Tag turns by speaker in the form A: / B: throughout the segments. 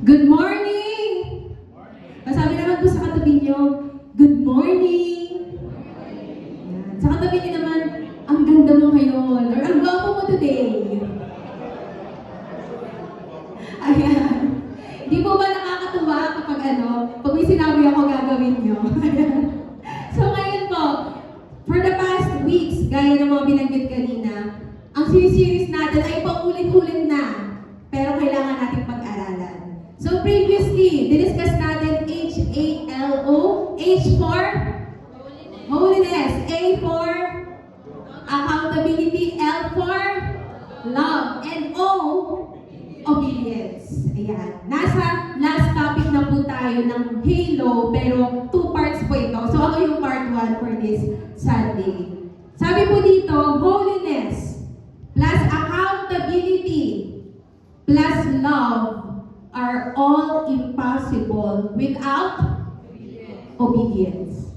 A: Good morning! Pasabi naman po sa katabi nyo, good morning! Yan. Sa katabi nyo naman, ang ganda mo ngayon, or ang gwapo mo today. Ayan. Di po ba nakakatuwa kapag pag may sinabi ako gagawin nyo? So ngayon po, for the past weeks, gaya ng mga binanggit kanina, ang series natin ay paulit-ulit na, pero kailangan natin pag-aralan. So previously, diniscuss natin HALO, H for Holiness, A for Accountability, L for Love, and O, Obedience. Ayan. Nasa last topic na po tayo ng HALO, pero 2 parts po ito. So ako yung part 1 for this Sunday. Sabi po dito, holiness plus accountability plus love are all impossible without obedience.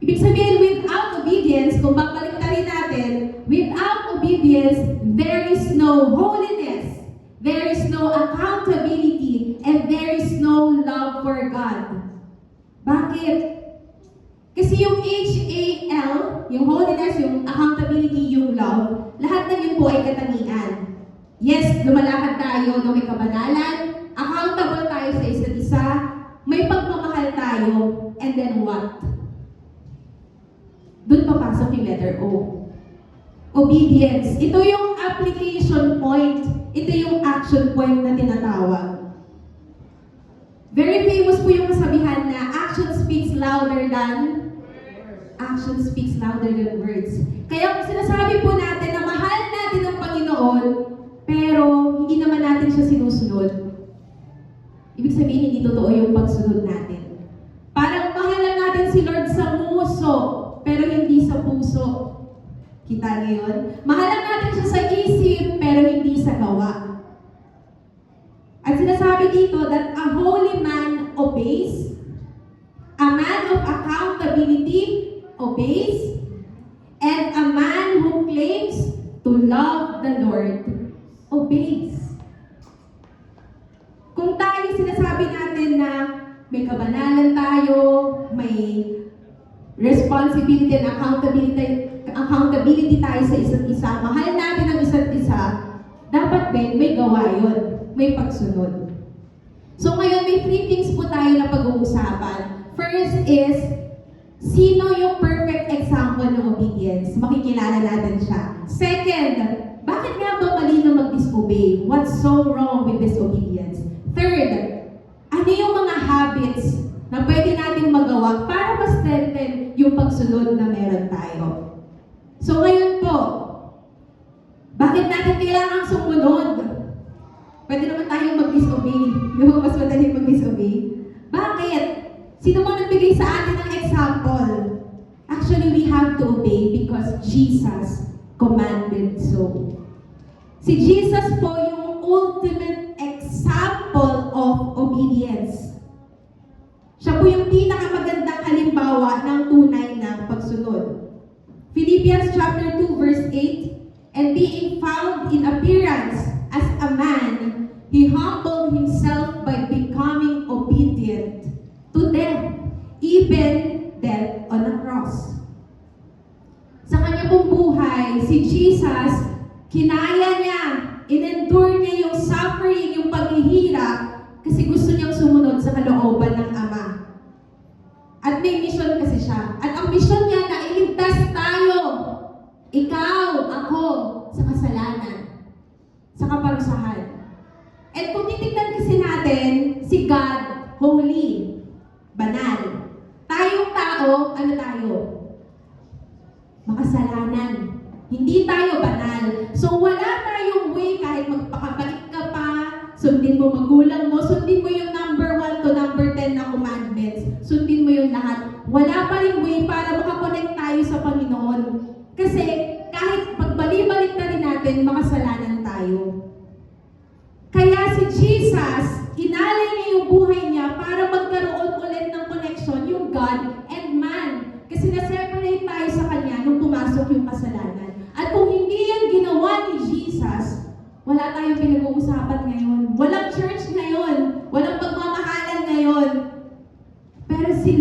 A: Ibig sabihin, without obedience, kung babalik-tarin natin, without obedience, there is no holiness, there is no accountability, and there is no love for God. Bakit? Kasi yung HAL, yung holiness, yung accountability, yung love, lahat ng yun po ay katangian. Yes, lumalakad tayo na may kabanalan, accountable tayo sa isa't isa, may pagmamahal tayo, and then what? Doon papasok yung letter O. Obedience. Ito yung application point. Ito yung action point na tinatawag. Very famous po yung kasabihan na action speaks louder than words. Kaya sinasabi po natin na mahal natin ang Panginoon, pero hindi naman natin siya sinusunod. Ibig sabihin, hindi totoo yung pagsunod natin. Parang mahal lang natin si Lord sa nguso, pero hindi sa puso. Kita niyo yun? Mahal lang natin siya sa isip, pero hindi sa gawa. At sinasabi dito that a holy man obeys, a man of accountability obeys, and a man who claims to love the Lord obeys. Kung tayo sinasabi natin na may kabanalan tayo, may responsibility and accountability tayo sa isa't isa, mahal natin ang isa't isa, dapat din may gawa yun, may pagsunod. So ngayon, may 3 things po tayo na pag-uusapan. First is, sino yung perfect example ng obedience? Makikilala natin siya. Second, bakit nga ba mali na mag-disobey? What's so wrong with disobedience? Third, ano yung mga habits na pwede nating magawa para ma-strengthen yung pagsunod na meron tayo? So ngayon po, bakit natin kailangan sumunod? Pwede naman tayong mag-disobey. Di ba mas madaling mag-disobey? Bakit? Sino mo nagbigay sa atin ng example? Actually, we have to obey because Jesus commanded so. Si Jesus po yung ultimate example of obedience. Siya po yung pinakamagandang halimbawa ng tunay na pagsunod. Philippians chapter 2 verse 8, and being found in appearance as a man, he humbled himself by becoming obedient to death, even death on a cross. Sa kanya pong buhay, si Jesus, kinaya niya, in-endure niya yung suffering, yung paghihirap, kasi gusto niyang sumunod sa kalooban ng Ama. At may mission kasi siya. At ang mission niya na iligtas tayo, ikaw, ako, sa kasalanan, sa kaparusahan. At kung titignan kasi natin, si God, holy, banal. Tayong tao, ano tayo? Makasalanan. Hindi tayo banal. So wala tayong way kahit magpakabait ka pa, sundin mo magulang mo, sundin mo yung number 1 to number 10 na commandments, sundin mo yung lahat. Wala pa rin way para makakonect tayo sa Panginoon. Kasi kahit pagbali-balik na rin natin, makasalanan tayo. Kaya si Jesus, inalay niya yung buhay niya para magkaroon ulit ng connection, yung God and man. Kasi na-separate tayo sa Kanya nung pumasok yung kasalanan. At kung hindi yan ginawa ni Jesus, wala tayong pinag-uusapan ngayon. Walang church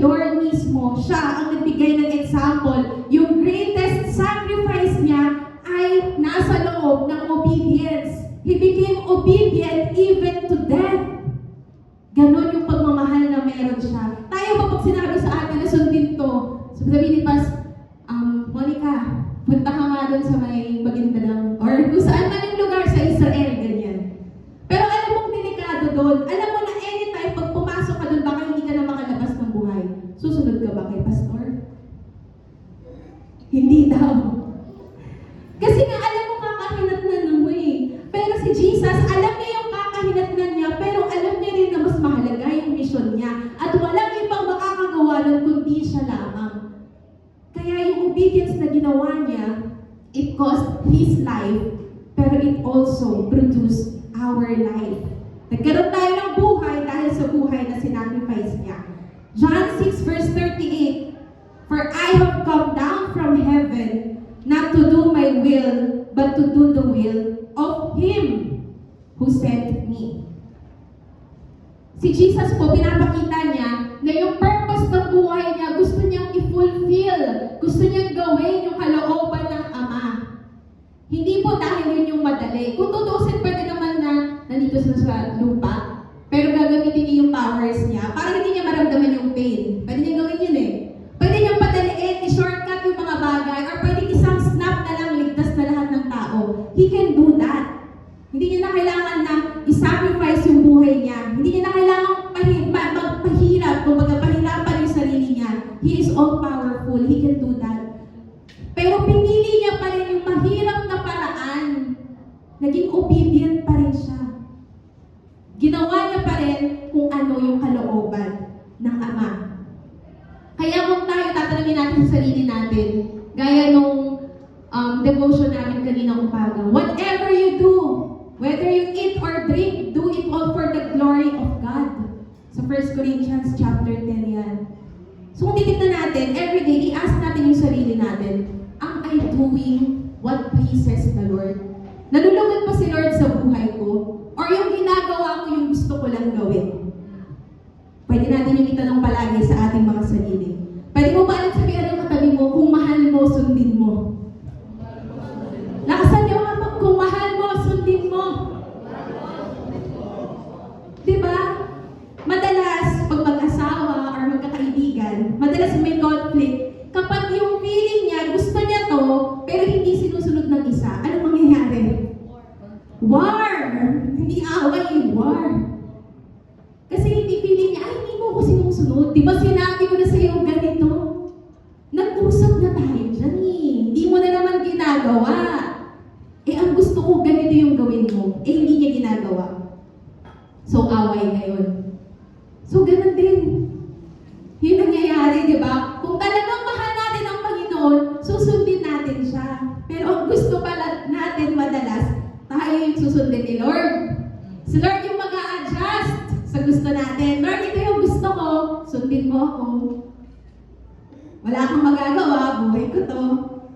A: Lord mismo, siya ang nagbigay ng example. Yung greatest sacrifice niya ay nasa loob ng obedience. He became obedient even to death. Ganon yung pagmamahal na meron siya. Tayo ba pag sinabi sa atin na sundin to, sabihin ni Pas, Monica, punta ka nga doon sa may Maguindanao or kung saan man yung lugar sa Israel, ganyan. Pero alam mong delikado doon. Alam mo na anytime pag pumasok ka doon, baka hindi ka na makalabas ng buhay. Susunod ka ba kay Pastor? Hindi daw. Kasi nga alam mo kakahinatnan mo eh. Pero si Jesus, alam niya yung kakahinatnan niya, pero alam niya rin na mas mahalaga yung mission niya. At walang ibang makakagawa nun kundi siya lamang. Kaya yung obedience na ginawa niya, it cost His life, pero it also produced our life. Nagkaroon tayo ng buhay dahil sa buhay na sinacrifice niya. John 6 verse 38, "For I have come down from heaven, not to do my will, but to do the will of Him who sent me." Si Jesus po, pinapakita niya na yung purpose ng buhay niya, gusto niyang i-fulfill. Gusto niyang gawin yung kalooban ng Ama. Hindi po dahil yun yung madali. Kung tutusin, pwede naman na nandito sa lupa, pero gagamitin niya yung powers niya para hindi niya maramdaman yung pain. Pwede niya gawin yun eh. Pwede niyang padaliin, i-shortcut yung mga bagay, or pwede isang snap na lang, ligtas na lahat ng tao. He can do that. Hindi niya na kailangan na i-sacrifice yung buhay niya. Hindi niya na kailangan magpahirap, kung pahirapan yung sarili niya. He is all-powerful. He can do that. Pero pinili niya pa rin yung mahirap na paraan. Naging obedient pa rin siya. Ginawa niya pa rin kung ano yung kalooban ng Ama. Kaya kung tayo tatanungin natin sa sarili natin, gaya nung devotion namin kanina umaga, whatever you do, whether you eat or drink, do it all for the glory of God. Sa 1 Corinthians chapter 10 yan. So kung titignan natin, everyday, i-ask natin yung sarili natin, am I doing what pleases the Lord? Nalulugod pa si Lord sa buhay ko? Or yung ginagawa ko yung gusto ko lang gawin? Pwede natin yung itanong palagi sa ating mga sarili. Pwede mo ba alam sabihan ng katabi mo, kung mahal mo, sundin mo? Lakasan niyo nga, kung mahal mo, sundin mo. Diba? Madalas, pag mag-asawa or magkakaibigan, madalas may conflict. Kapag yung feeling niya, gusto niya to, pero hindi sinusunod ng isa, ano mangyayari? War! Hindi away, war. Kasi hindi feeling niya, ay, hindi mo ko sinusunod. Diba sinabi ko na sa iyo ganito? Nag-usap na tayo dyan eh. Hindi mo na naman ginagawa. Eh, ang gusto ko, ganito yung gawin mo. Eh, hindi niya ginagawa. So, away ngayon. So, ganun din. Yun nangyayari, di ba? Kung talagang mahal natin ang Panginoon, susundin natin siya. Pero ang gusto pala natin madalas, tayo yung susundin ni Lord. Si Lord yung mag-a-adjust sa gusto natin. Lord, ito yung gusto ko, sundin mo ako. Wala akong magagawa, buhay ko to.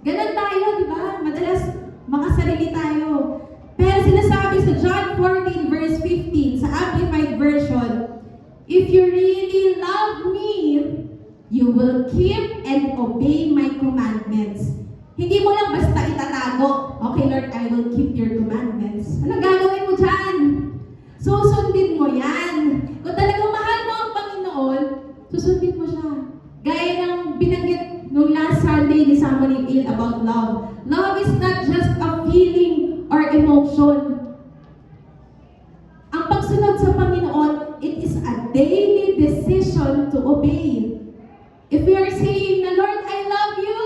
A: Ganun tayo, di ba? Madalas, makasarili tayo. Pero sinasabi sa John 14 verse 15, sa Amplified Version, "If you really love me, you will keep and obey my commandments." Hindi mo lang basta itatago, "Okay Lord, I will keep your commandments." Ano gagawin mo dyan? Susundin mo yan. Kung talagang mahal mo ang Panginoon, susundin mo siya. Gaya ng binanggit nung last Sunday ni Samuel Il about love. Love is not just a feeling or emotion. Ang pagsunod sa Panginoon, it is a daily decision to obey. If we are saying na, "Lord, I love you,"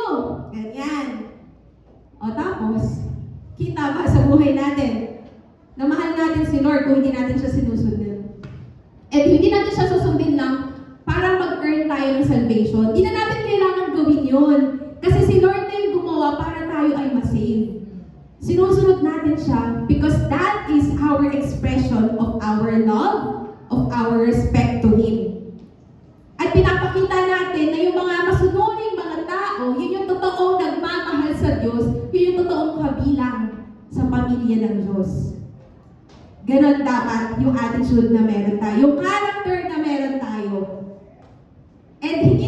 A: ganyan. O tapos, kita ba sa buhay natin na mahal natin si Lord kung hindi natin siya sinusundin? At hindi natin siya susundin lang para mag-earn tayo ng salvation. Hindi na natin kailangan gawin yun. Kasi si Lord na yung gumawa para tayo ay masave. Sinusunod natin siya because that is our expression of our love, of our respect to Him. At pinapakita natin na yung mga masunuring mga tao, yun yung totoong nagmamahal sa Diyos, yun yung totoong kabilang sa pamilya ng Diyos. Ganon dapat yung attitude na meron tayo, yung character na meron tayo. And hindi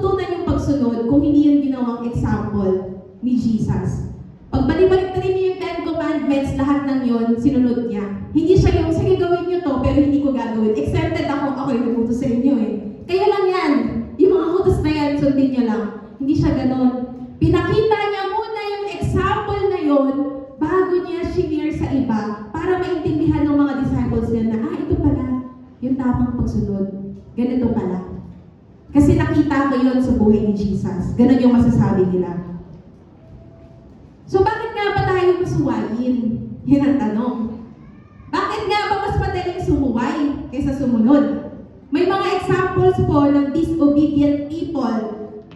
A: matututunan yung pagsunod kung hindi yung ginawang example ni Jesus. Pag balik-balik na rin niyo yung 10 Commandments, lahat ng yon sinunod niya. Hindi siya yung, sige gawin niyo to, pero hindi ko gagawin. Exempted ako yung nagutos sa inyo eh. Kaya lang yan, yung mga utos na yan, sundin niyo lang. Hindi siya ganon. Pinakita niya muna yung example na yon bago niya shinare sa iba para maintindihan ng mga disciples niya na, ito pala, yung tamang pagsunod. Ganito pala. Kasi nakita ko yun sa buhay ni Jesus. Ganon yung masasabi nila. So bakit nga ba tayo masuwayin? Yan ang tanong. Bakit nga ba mas madaling sumuway kaysa sumunod? May mga examples po ng disobedient people,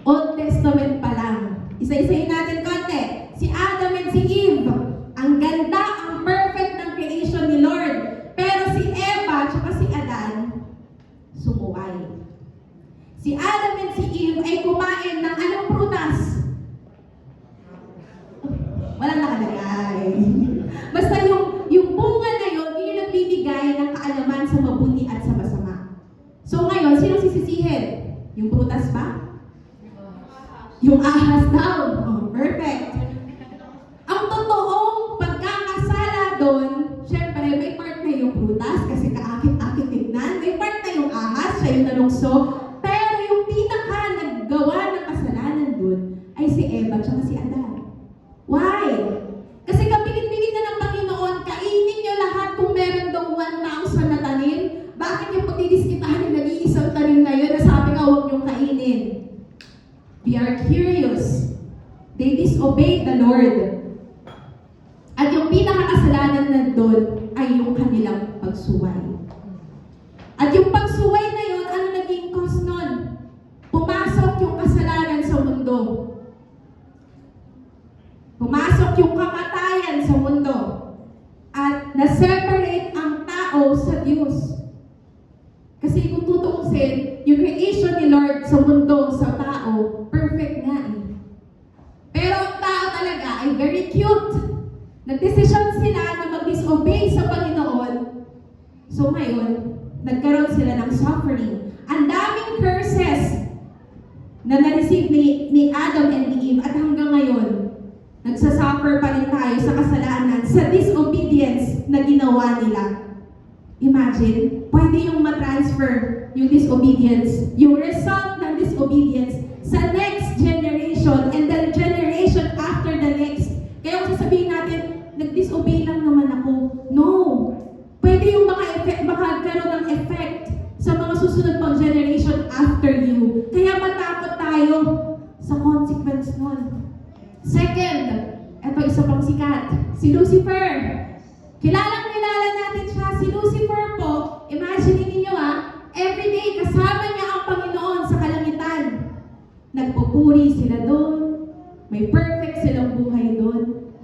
A: Old Testament pa lang. Isa-isahin natin konti. Si Adam and si Eve. Ang ganda, ang perfect ng creation ni Lord. Pero si Eva at si Adan, sumuway. Si Adam and si Eve ay kumain ng anong prutas? Walang nakalagay. Basta yung bunga na yun, yung nagbibigay ng kaalaman sa mabuti at sa masama. So ngayon, sino sisisihin? Yung prutas ba? Yung ahas daw. Oh, perfect. Ang totoong pagkakasala doon, syempre may part na yung prutas kasi kaakit-akit tignan. May part na yung ahas, siya yung nalungso. Pero yung pinaka naggawa ng kasalanan doon ay si Eva at si Adan. Why? Kasi kapilit-pilit na ng Panginoon, kainin niyo lahat kung meron daw 1,000 na tanim. Bakit yung pagdidiskitahan yung nag-iisang tanim na yun na sabi nga huwag niyong kainin? We are curious. They disobeyed the Lord. At yung pinakakasalanan na doon ay yung kanilang pagsuway. At yung pagsuway na yun, ano naging cause nun? Pumasok yung kasalanan sa mundo. Pumasok yung kamatayan sa mundo. At na-separate ang tao sa Diyos. Kasi kung tutuusin, yung creation ni Lord sa mundo, sa tao, perfect nga eh. Pero ang tao talaga ay very cute. Nagdesisyon sila na mag-disobey sa Panginoon. So ngayon, nagkaroon sila ng suffering. Ang daming curses na na-receive ni Adam and ni Eve at hanggang ngayon, nagsasuffer pa rin tayo sa kasalanan, sa disobedience na ginawa nila. Imagine, pwede yung matransfer yung disobedience, yung result ng disobedience sa next generation and the generation after the next. Kaya kung sasabihin natin, nag-disobey lang naman ako. No! Pwede yung makagkaroon ng effect sa mga susunod pang generation after you. Kaya matakot tayo sa consequence nun. Second, ito isa pang sikat, si Lucifer. Kilala natin siya. Si Lucifer po, imagine ninyo everyday kasama niya ang Panginoon sa kalangitan. Nagpupuri sila doon. May perfect silang buhay doon.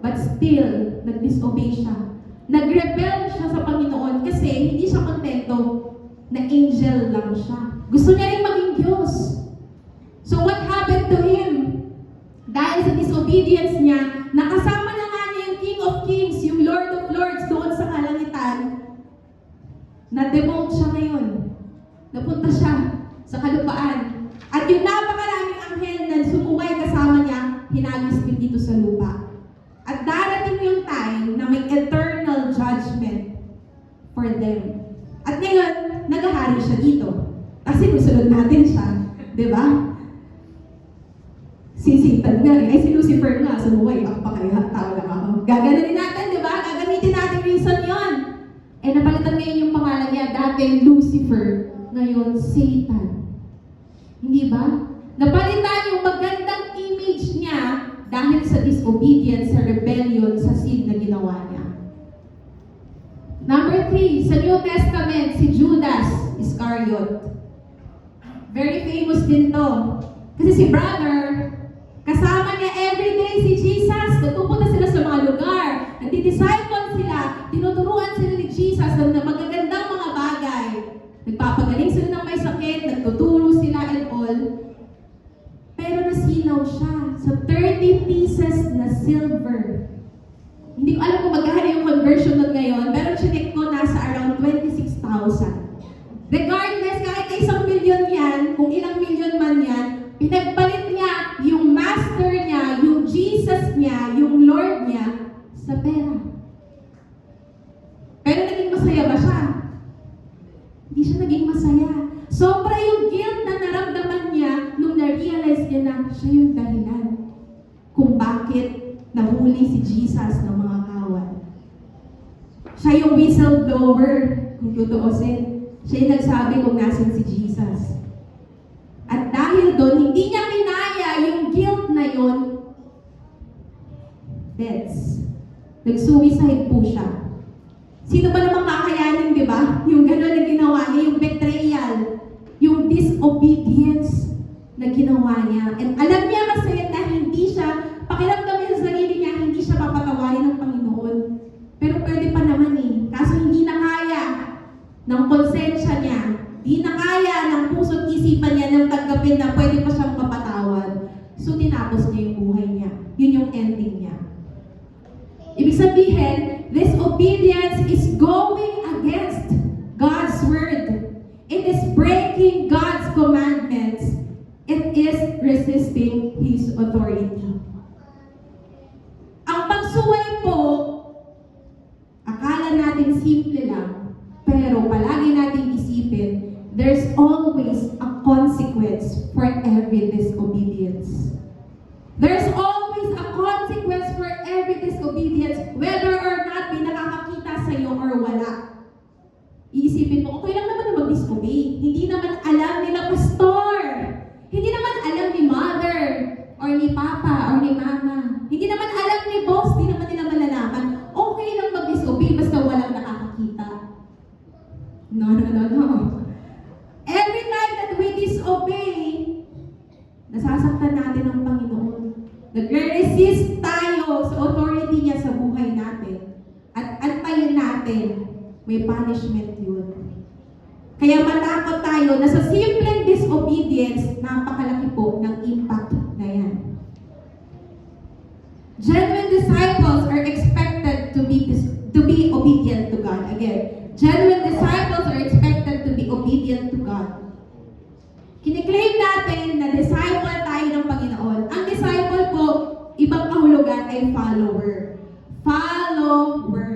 A: But still, nag-disobey siya. Nag-rebel siya sa Panginoon kasi hindi siya kontento na angel lang siya. Gusto niya rin maging Diyos. So what happened to him? Dahil sa disobedience niya, nakasama na nga niya yung King of Kings, yung Lord of Lords doon sa kalangitan, na-demote siya ngayon. Napunta siya sa kalupaan. At yung napakaraming anghel na sumuway kasama niya, hinagis din dito sa lupa. At darating yung time na may eternal judgment for them. At ngayon, naghahari siya dito. Kasi nusunod natin siya. Diba? Si Satan nga ay si Lucifer nga, sumuway, ako pa kayo, tao lang ako. Gagananin natin, di ba? Gagamitin natin reason yon. Napalitan ngayon yung pangalan niya, dati Lucifer, ngayon Satan. Hindi ba? Napalitan yung magandang image niya dahil sa disobedience, sa rebellion, sa sin na ginawa niya. Number 3, sa New Testament, si Judas Iscariot. Very famous din to. Kasi si brother, kasama niya everyday si Jesus. Nagpupunta sila sa mga lugar. Nagdi-disciple sila. Tinuturuan sila ni Jesus ng magagandang mga bagay. Nagpapagaling sila ng may sakit. Nagtuturo sila and all. Pero nasinaw siya sa 30 pieces na silver. Hindi ko alam kung magkano yung conversion nun ngayon. Pero chinek ko nasa around 26,000. Regardless, kahit 1 million yan, kung ilang million Pinagpalit niya yung master niya, yung Jesus niya, yung Lord niya sa pera. Pero naging masaya ba siya? Hindi siya naging masaya. Sobra yung guilt na naramdaman niya nung na-realize niya na siya yung dahilan kung bakit nahuli si Jesus ng mga kawal. Siya yung whistleblower, kung tutuusin. Siya yung nagsabi kung nasan si Jesus. At dahil doon, hindi niya kinaya yung guilt na yun, nag-suicide po siya. Sino ba namang kakayanin, di ba? Yung gano'n na ginawa niya, yung betrayal, yung disobedience na ginawa niya. And alam niya kasi na hindi siya, pakiramdam niya sa sarili niya, hindi siya papatawarin ng Panginoon. Pero pwede pa naman eh. Kaso hindi na kaya ng konsensya niya, hindi na kaya ng puso't isipan niya nang tanggapin na pwede pa siyang mapatawad. So tinapos niya yung buhay niya. Yun yung ending niya. Ibig sabihin, this obedience is going against God's word. It is breaking God's commandments. It is resisting His authority. Ang pagsuway po, akala natin simple lang, pero palagi natin isipin, there's always a consequence for every disobedience. There's always a consequence for every disobedience, whether or not may nakakakita sa iyo or wala. Iisipin mo, okay lang naman na mag-disobey. Hindi naman alam nila pastor. Hindi naman alam ni mother, or ni papa, or ni mama. Hindi naman alam ni boss, hindi naman nila malalaman. Okay lang mag-disobey basta walang nakakakita. No. Every time that we disobey, nasasaktan natin ang Panginoon. Nagre-resist tayo sa authority niya sa buhay natin. At antayin natin, may punishment yun. Kaya matakot tayo na sa simpleng disobedience, napakalaki po ng impact na yan. Genuine disciples are expected to be obedient to God. Again, genuine disciples are expected to be obedient to God. Kiniklaim natin na disciple tayo ng Panginoon. Ang disciple po, ibang kahulugan ay follower. Follower.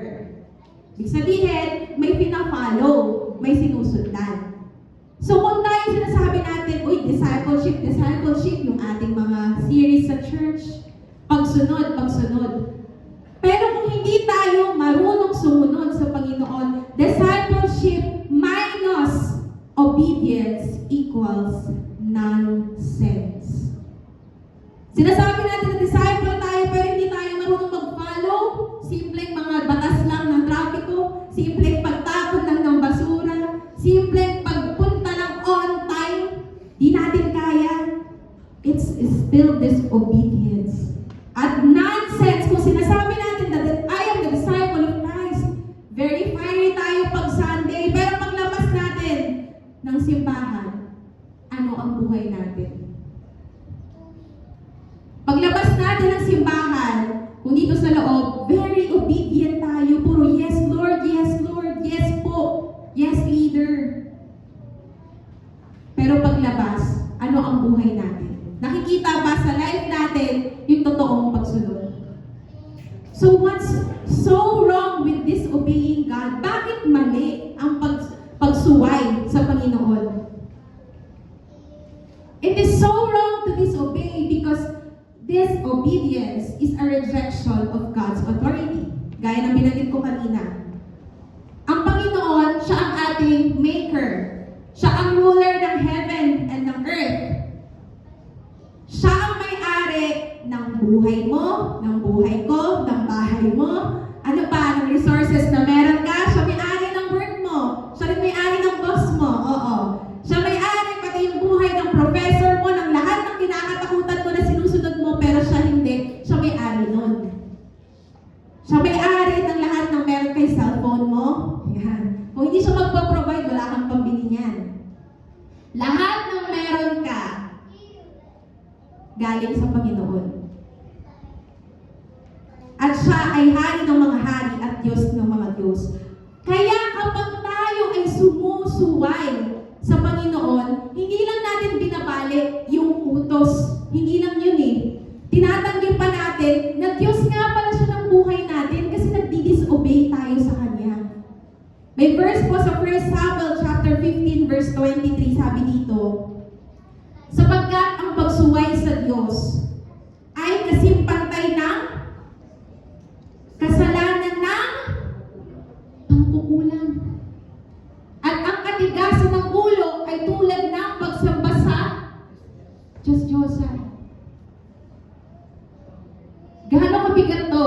A: Ibig sabihin, may pina-follow, may sinusundan. So kung tayo sinasabi natin, uy, discipleship, yung ating mga series sa church, pagsunod. Pero kung hindi tayo marunong sumunod sa Panginoon, discipleship minus obedience equals nonsense. Sinasabi natin na disciple tayo pero hindi tayo marunong mag-follow. Simpleng mga batas lang ng trapiko, simpleng pagtapon lang ng basura, simpleng pagpunta lang on time, di natin kaya. It's still disobedience. At nonsense, kung sinasabi natin that I am the disciple of Christ, very fiery tayo pag Sunday, pero paglabas natin ng simbahan, ano ang buhay natin? Paglabas natin ng simbahan, kung dito sa loob, very obedient tayo, puro yes Lord, yes po, yes leader. Pero paglabas, ano ang buhay natin? Nakikita ba sa life natin yung totoong pagsunod? So what's so wrong with disobeying God? Bakit mali ang pagsuway sa Panginoon? It is so wrong to disobey because disobedience is a rejection of God's authority. Gaya ng binanggit ko kanina. Ang Panginoon, siya ang ating maker. Siya ang ruler ng heaven and ng earth. Siya ang may-ari ng buhay mo, ng buhay ko, ng bahay mo. Ano pa, ng resources na meron ka? Siya may-ari ng work mo. Siya rin may-ari ng boss mo. Oo. Siya may-ari pati yung buhay ng professor mo, ng lahat ng kinakatakutan mo na sinusunod mo, pero siya hindi. Siya may-ari nun. Siya may-ari ng lahat ng meron kay cellphone mo. Yan. Kung hindi siya magpo-provide, wala kang pambili niyan. Lahat ng meron ka, galing sa Panginoon. At siya ay hari ng mga hari at Diyos ng mga Diyos. Kaya kapag tayo ay sumusuway sa Panginoon, hindi lang natin binabalik yung utos May verse po sa 1 Samuel chapter 15 verse 23, sabi dito, sapagkat ang pagsuway sa Diyos ay kasimpantay ng kasalanan ng pangkukulang. At ang katigasan ng ulo ay tulad ng pagsamba sa Diyos-Diyosan. Gaano kabigat to?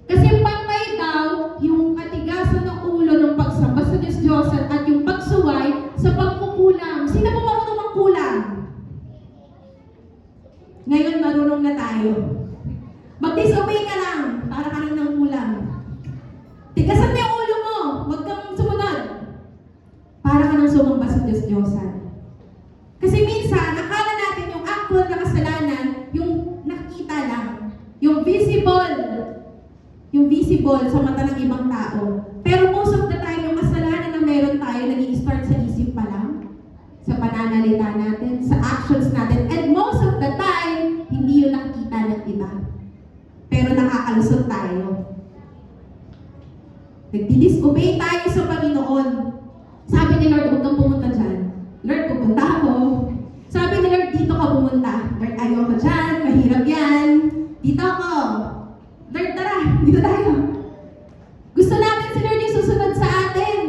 A: Kasi pantay daw yung katigasan ng ulo ng pagsamba sa Diyos-Diyosan at yung pagsuway sa pagkukulang. Sino po marunong magkulang? Ngayon marunong na tayo. Mag-disobey ka lang para ka nang nangkulang. Tigasan mo yung ulo mo. Huwag kang sumunod. Para ka nang sumamba sa Diyos-Diyosan. Kasi minsan, akala natin yung actual na kasalanan, yung nakita lang. Yung visible sa mata ng ibang tao. Pero most of the time, yung kasalanan na meron tayo, nag-i-start sa isip pa lang, sa pananalita natin, sa actions natin, and most of the time, hindi yun nakikita ng iba. Pero nakakalusot tayo. Nagdi-disobey tayo sa Panginoon. Sabi ni Lord, huwag kang pumunta dyan. Lord, pupunta ako. Sabi ni Lord, dito ka pumunta. Lord, ayaw ko dyan, mahirap yan. Dito ako. Lord, tara, dito tayo. Gusto natin si Lord yung susunod sa atin.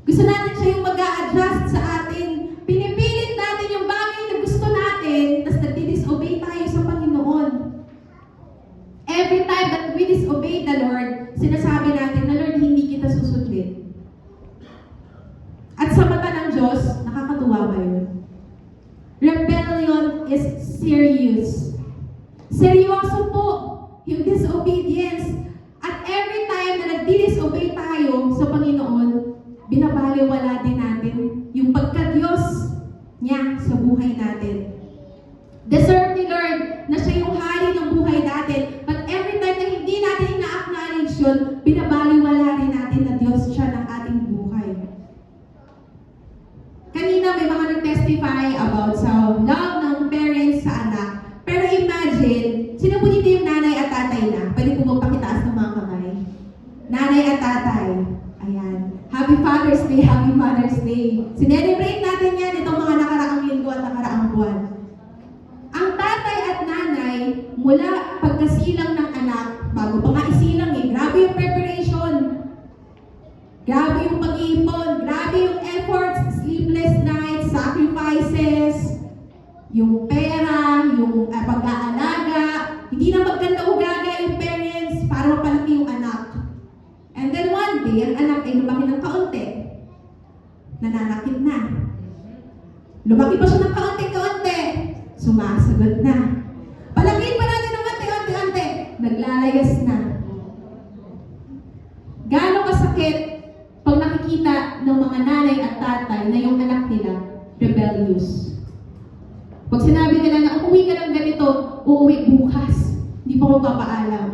A: Gusto natin siya yung mag-a-adjust sa atin. Pinipilit natin yung bagay na gusto natin, tapos nagdi-disobey tayo sa Panginoon. Every time that we disobey the Lord, sinasabi natin na, Lord, hindi kita susundin. At sa mata ng Diyos, nakakatuwa ba yun? Rebellion is serious. Seryoso po yung disobedience. At every time na nagdi-disobey tayo sa Panginoon, binabaliwala din natin yung pagka-Diyos niya sa buhay natin. Deserve ni Lord na siya yung hari ng buhay natin. But every time na hindi natin ina-acknowledge yun, binabaliwala rin natin na Diyos siya ng ating buhay. Kanina may mga nag-testify about sa love ng parents sa anak. Pero imagine, sino po dito yung nanay at tatay na? Pwede po magpakitaas ng mga kamay. Nanay at tatay. Ayan. Happy Father's Day, Happy Mother's Day. Sinelebrate natin yan itong mga nakaraang linggo at nakaraang buwan. Ang tatay at nanay, mula pagkasilang ng anak, bago pa nga isilang grabe yung preparation. Grabe yung pag-iipon, grabe yung efforts, sleepless nights, sacrifices, yung pera, yung pag-aalaga. Hindi na maganda ugaga yung parents para mapalaki yung anak. And then one day, ang anak ay lumaki ng kaunti. Nananakit na. Lumaki pa siya ng kaunti-kaunti. Sumasagot na. Palakihin pa natin ng kaunti-kaunti. Naglalayas na. Gaano kasakit pag nakikita ng mga nanay at tatay na yung anak nila rebellious. Pag sinabi nila na umuwi ka ng ganito, uuwi bukas. Hindi pa ko papaalam.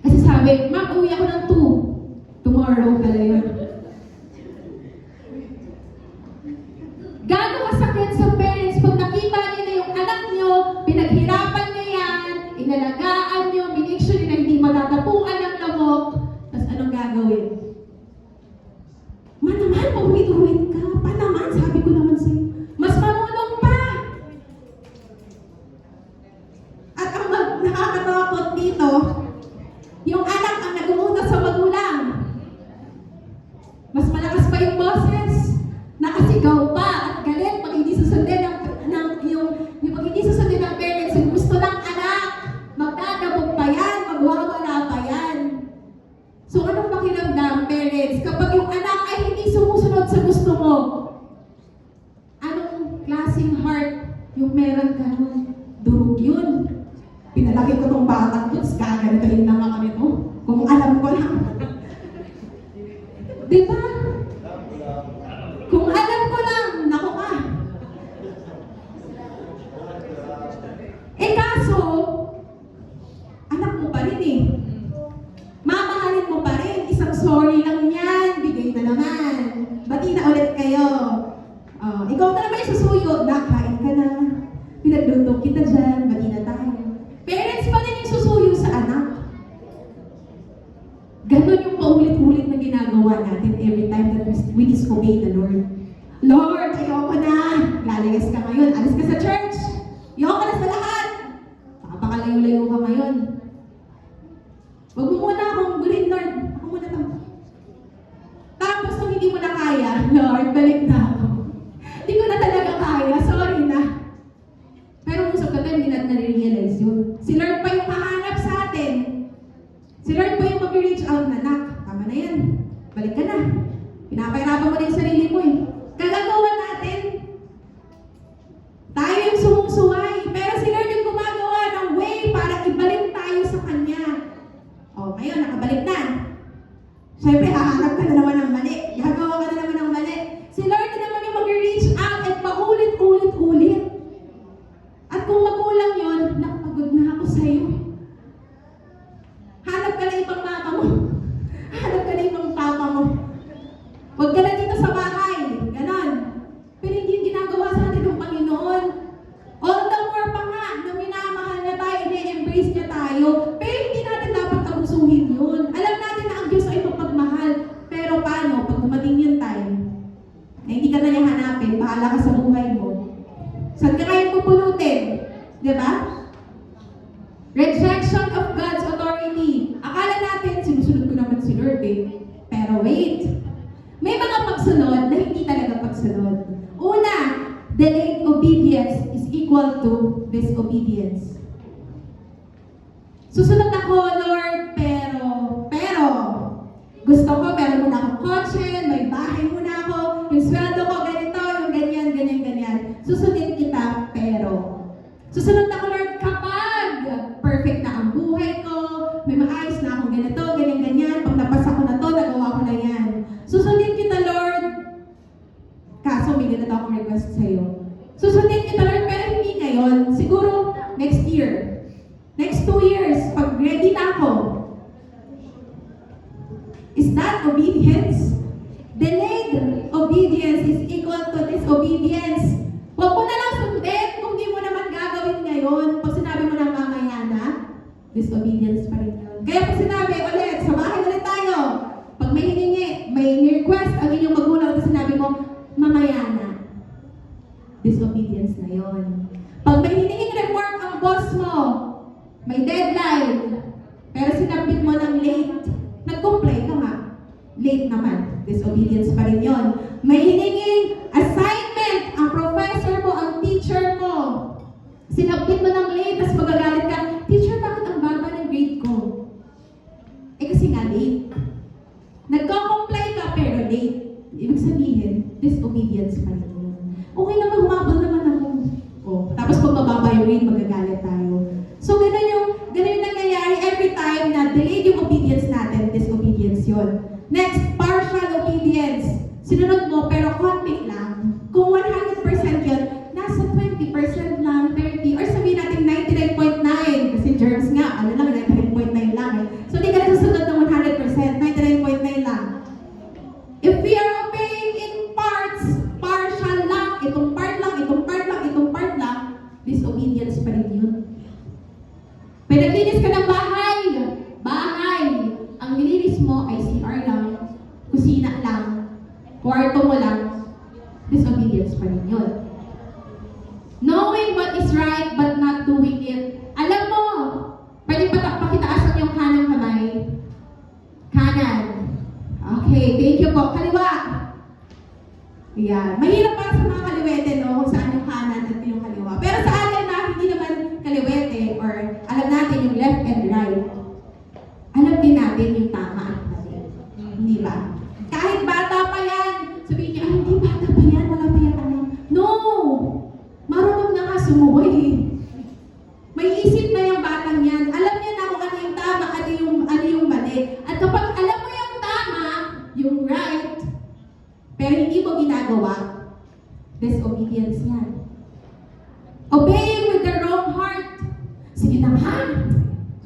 A: Kasi sabi, Ma'am, uwi ako ng 2. Tomorrow pala yun. Gaano kasakit sa parents pag nakita niyo na yung anak niyo, pinaghirapan niyo yan, inalagaan niyo, make sure na hindi matatapuan ng lamok, tapos anong gagawin? Ma naman, paulit-ulit ka. Pa naman, sabi ko naman sa'yo. Mas marunong pa! At ang nakakatakot dito, yung anak ang nag-uutos sa magulang. Mas malakas pa yung boses. Nakasigaw pa at galit pag hindi susundin pag hindi susundin ng parents yung gusto ng anak. Magdadabog pa yan, magwawala pa yan. So anong pakiramdam, parents, kapag yung anak ay hindi sumusunod sa gusto mo? Anong klaseng heart yung meron ka nun? Durog yun. Pinalaki ko tong batang to, kaganitoin lang ako nito. Kung alam ko lang. Diba? Kung alam ko lang, naku ka. Kaso, anak mo pa rin eh. Mamahalin mo pa rin. Isang sorry lang yan. Bigay na naman. Bati na ulit kayo. Ikaw na naman yung susuyo. Nakain ka na. Pinagluto kita dyan. Bati na tayo. Parents pa rin yung susuyo sa anak. Ganon yung paulit-ulit na ginagawa natin every time that we disobey the Lord. Lord, ayoko na. Lalayas ka ngayon. Alis ka sa church. Ayoko na sa lahat. Pakapakalayo-layo ka ngayon. Huwag mo muna akong gulin, Lord. Ako muna to. Tapos kung hindi mo na kaya, Lord, balik na ako. Hindi ko na talaga kaya. Sorry na. Pero most of the time, hindi natin nare-realize yun. Si Lord pa yung hahanap sa atin. Si Lord pa yung mag-reach out na, nak, tama na yan. Balik ka na. Pinapahirapan mo na yung sarili mo eh. Kagagawa natin. Tayo yung sumusuway. Pero si Lord yung gumagawa ng way para ibalik tayo sa Kanya. O, ngayon, nakabalik na. Siyempre, hahanap ka na naman ng mali. Gagawa ka na naman ng mali. Si Lord na naman yung mag-reach out at paulit-ulit-ulit. At kung magulang yun, nakapagod na ako sa'yo. Hanap ka na ibang mama mo. Hanap ka na ibang papa mo. Huwag ka na dito sa bahay. Ganon. Pero hindi yung ginagawa sa atin ng Panginoon. All the more pa nga na minamahal niya tayo, i-embrace niya tayo. Pero hindi natin dapat abusuhin yun. Alam natin na ang Diyos ay mapagmahal. Pero paano? Pag dumating yung time, na hindi ka na niya hanapin, bahala ka sa buhay mo. Saan ka kaya pupulutin? Diba? Rejection of God's authority. Akala natin, sinusunod ko naman si Lord eh. Pero wait. May mga pagsunod na hindi talaga pagsunod. Una, delayed obedience is equal to disobedience. Susunod ako, Lord, pero, gusto ko, meron muna akong kotse, may bahay muna ako, yung sweldo ko, ganito, yung ganyan. Susundin kita, pero. Susunod ako, Lord, kapag perfect na ang buhay ko, may maayos na akong ganito, ganyan. Pag napasa ko na to, nagawa ko na yan. Susundin kita, Lord. Kaso, may ganito akong request sa'yo. Susundin kita, Lord, pero hindi ngayon. Siguro, next year. Next 2 years, pag ready na ako. Is that obedience? Delayed obedience is equal to disobedience. Huwag mo na lang sundin kung di mo naman gagawin ngayon. Pag sinabi mo na mamaya na, disobedience pa rin yun. Kaya pag sinabi ulit, sa bahay ulit tayo. Pag may hiningi, may request ang inyong magulang at sinabi mo, mamaya na. Disobedience na yun. Pag may hininging report ang boss mo, may deadline, pero sinabit mo ng late, nag-comply ka nga. Late naman. Disobedience pa rin yun. May hininging assignment ang professor mo, ang teacher mo. Sinabit mo ng late, tapos magagalit ka, teacher, bakit ang baba ng grade ko? Eh kasi nga late. Nagko-comply ka pero late. Ibig sabihin, disobedience pa rin yun. Okay naman, humabol naman ako. Oh, tapos pag mababa yung grade, magagalit tayo. So, ganun yung nangyayari every time na delayed yung obedience natin, disobedience yun. Next, partial obedience. Sinunod mo, pero konti lang. Kung 100% yun, nasa 20% lang, 30%, or sabihin natin 99.9%. Kasi germs nga, ano lang, 99.9 lang eh. So, di ka na susunod ng 100%, 99.9 lang. If we are obeying in parts, partial lang, itong part lang, disobedience pa rin yun. Pinaglinis ka ng bahay. Ang nilinis mo ay CR lang, kusina lang, kwarto mo lang, disobedience pa rin yun. Knowing what is right but not doing it. Alam mo, pwede pakitaasan yung kanang kamay. Kanan. Okay, thank you po. Kaliwa. Ayan. Mahirap para sa mga kaliwete, no? Kung saan yung kanan at yung kaliwa. Pero sa atin na hindi naman kaliwete or alam natin yung left and right. Alam din natin yung tama at mali. Hindi ba? Kahit bata pa yan, sabihin niya, hindi bata pa yan, wala pa yan ano. No! Marunong na nga sumuway eh. May isip na yung batang yan. Alam niya na kung ano yung tama, ano yung mali. At kapag alam mo yung tama, yung right, pero hindi mo ginagawa, disobedience yan. Obeying with the wrong heart. Sige na nga.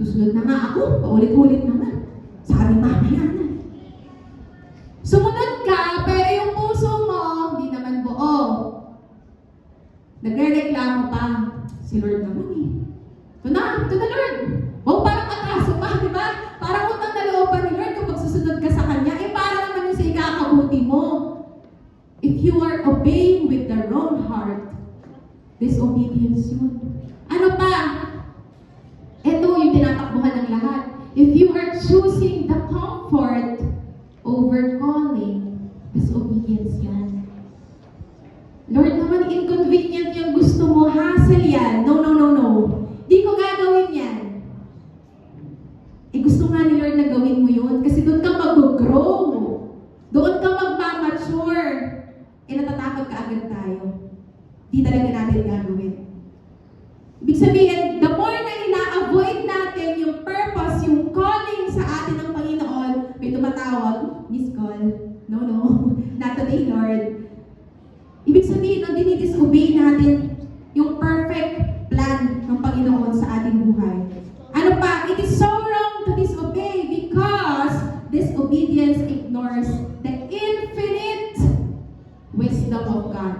A: Susunod na nga ako. Paulit-ulit naman. Sabi mamaya na. Sumunod ka, pero yung puso mo, hindi naman buo. Nagre-reklamo pa. Si Lord naman eh. Ito na Lord. Oh, parang atraso pa, di ba? Parang utang na loob pa ni Lord kapag are obeying with the wrong heart, disobedience yun. Ano pa? Ito yung tinatakbuhan ng lahat. If you are choosing the comfort over calling, disobedience yan. Lord naman, inconvenient yung gusto mo, hassle yan. No, no, no, no. Di ko gagawin yan. Gusto nga ni Lord na gawin mo yun kasi doon ka mag-grow. Doon ka mag-mature. Natatakot ka agad tayo. Di talaga natin gagawin. Ibig sabihin, the more na ina-avoid natin yung purpose, yung calling sa atin ng Panginoon, may tumatawag, Miss Call. No, no. Not today, Lord. Ibig sabihin, no, dinidisobey natin yung perfect plan ng Panginoon sa ating buhay. Ano pa? It is so wrong to disobey because disobedience ignores the infinite wisdom of God.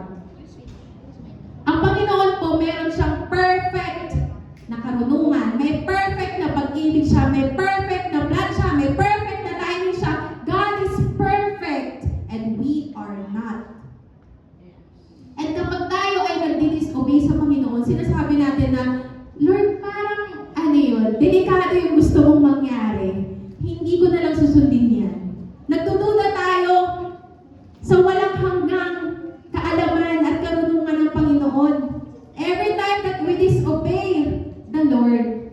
A: Ang Panginoon po, meron siyang perfect na karunungan, may perfect na pag-ibig siya, may perfect na plan siya, may perfect na timing siya. God is perfect and we are not. And kapag tayo ay nagdi-disobey sa Panginoon, sinasabi natin na, Lord, parang ano yun, delikado yung gusto mong mangyari. Hindi ko na lang susundin yan. Nagtutuda tayo sa walang hanggang kaalaman at karunungan ng Panginoon. Every time that we disobey the Lord,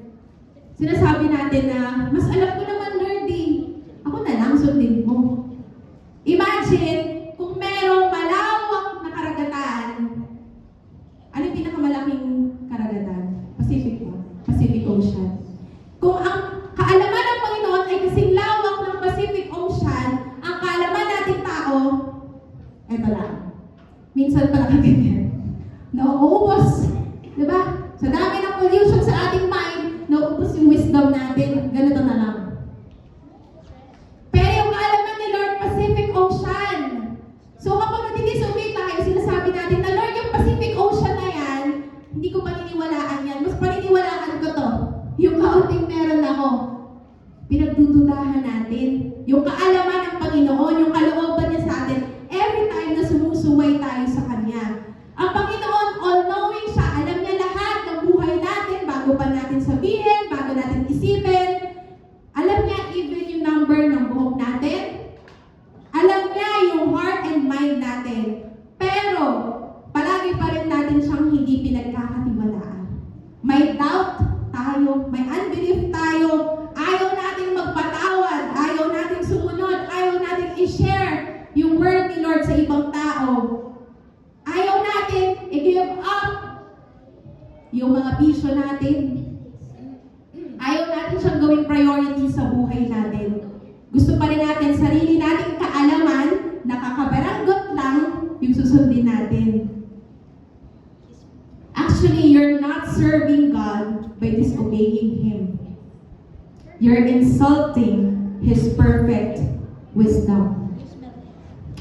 A: sinasabi natin na, mas alam ko naman, Lord, ako na lang sundin mo. Imagine, kung merong malawak na karagatan, ano yung pinakamalaking karagatan? Pacific Ocean. Kung ang kaalaman ng Panginoon ay kasing lawak ng Pacific Ocean, ang kaalaman nating tao, eto lang. Minsan pala ganyan. Nauubos. Diba? Sa dami ng pollution sa ating mind, nauubos yung wisdom natin. Ganito na lang. Pero yung kaalaman ni Lord, Pacific Ocean. So kapag nagdidisobey tayo, sinasabi natin na Lord, yung Pacific Ocean na yan, hindi ko paniniwalaan yan. Mas paniniwalaan ko to. Yung kaunting meron ako. Pinagdududahan natin. Yung kaalaman ng Panginoon, yung kalooban niya sa atin, every time na sumusuway tayo sa Kanya. Ang Panginoon, all-knowing siya. Alam niya lahat ng buhay natin bago pa natin sabihin, bago natin isipin. Alam niya even yung number ng buhok natin. Alam niya yung heart and mind natin. Pero, palagi pa rin natin siyang hindi pinagkakatiwalaan. May doubt tayo, may unbelief tayo, ayaw natin magpatawad, ayaw natin sumunod, ayaw natin i-share yung word ni Lord sa ibang tao. Ayaw natin i-give up yung mga bisyo natin. Ayaw natin siyang gawing priority sa buhay natin. Gusto pa rin natin sarili nating kaalaman, nakakabaranggot lang yung susundin natin. Actually, you're not serving God by disobeying Him. You're insulting His perfect wisdom.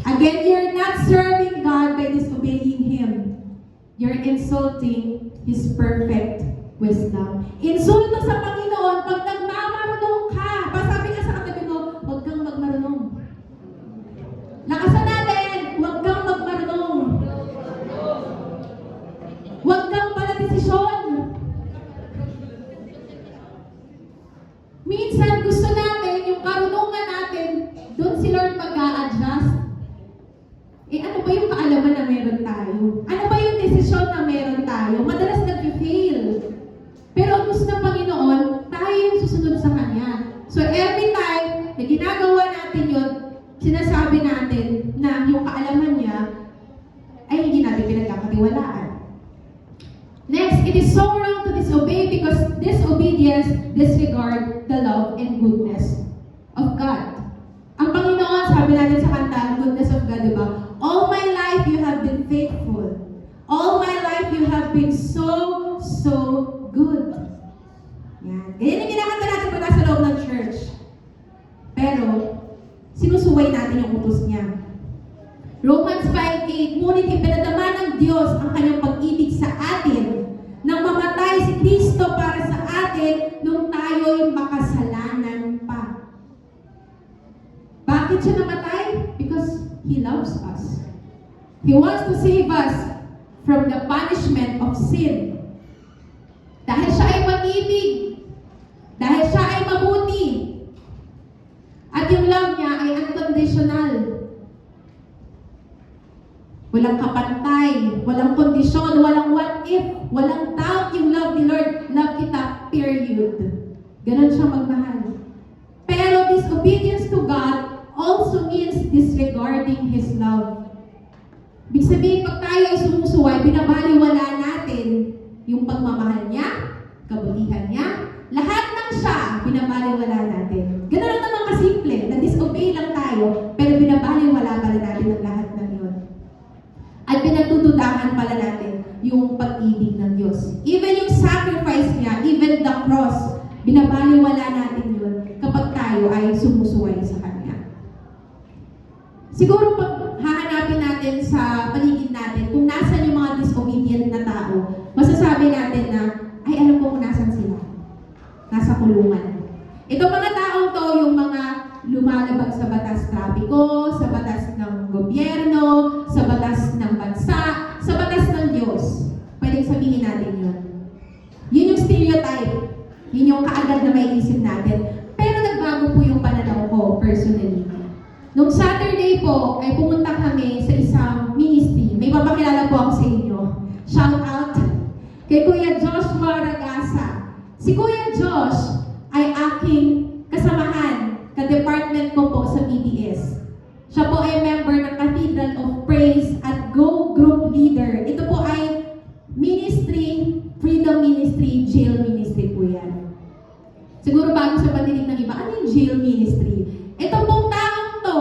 A: Again, you're not serving God by disobeying Him. You're insulting His perfect wisdom. Insulto sa Panginoon pag nagmamarunong ka. Pasabi ka sa katabi mo, huwag kang magmarunong. Lakasan natin, huwag kang magmarunong. Huwag kang paladesisyon. Minsan gusto natin, yung karunungan natin, doon si Lord mag-a-adjust. Ano ba yung kaalaman na meron tayo? Ano ba yung desisyon na meron tayo? Madalas nag-fail. Pero ang gusto ng Panginoon, tayo yung susunod sa Kanya. So every time na ginagawa natin yun, sinasabi natin na yung kaalaman niya ay hindi natin pinagkakatiwalaan. Next, it is so wrong to disobey because disobedience disregard the love and goodness of God. Ang Panginoon, sabi natin sa kanta, goodness of God, diba? All my life you have been faithful. All my life you have been so good. Yan. Ganyan yung kinakanta natin pag nasa loob ng church. Pero, sinusuway natin yung utos niya. Romans 5:8, ngunit ipinadama ng Diyos ang kanyang pag-ibig sa atin nang mamatay si Kristo para sa atin nung tayo'y makasalanan pa. Bakit siya namatay? Because He loves us. He wants to save us from the punishment of sin. Dahil siya ay mag-ibig. Dahil siya ay mabuti. At yung love niya ay unconditional. Walang kapantay, walang kondisyon, walang what if, walang doubt yung love ni Lord. Love kita, period. Ganon siya magmahal. Pero disobedience to God also means disregarding His love. Ibig sabihin, pag tayo ay sumusuway, binabaliwala natin yung pagmamahal niya, kabutihan niya, lahat ng siya, binabaliwala natin. Ganon lang naman kasimple, na-disobey lang tayo, pero binabaliwala pala natin ang lahat ng yun. At pinagtutudahan pala natin yung pag-ibig ng Diyos. Even yung sacrifice niya, even the cross, binabaliwala natin yun kapag tayo ay sumusuway sa Kanya. Siguro pag hahanapin natin sa paligid natin, kung nasan yung mga disobedient na tao, masasabi natin na, ay alam ko kung nasan sila. Nasa kulungan. Itong mga taong to, yung mga lumalabag sa batas trapiko, sa batas ng gobyerno, sa batas ng bansa, sa batas ng Diyos. Pwedeng sabihin natin yun. Yun yung stereotype. Yun yung kaagad na may isip natin. Pero nagbago po yung pananaw ko personally. Nung Saturday po, ay pumunta kami sa isang ministry. May papakilala po ako sa inyo. Shout out kay Kuya Joshua Ragasa. Si Kuya Josh ay aking kasamahan, ka-department ko po sa PBS. Siya po ay member ng Cathedral of Praise at Go Group Leader. Ito po ay ministry, freedom ministry, jail ministry po yan. Siguro bago sa patinig ng iba, ano yung jail ministry? Ito pong taong to,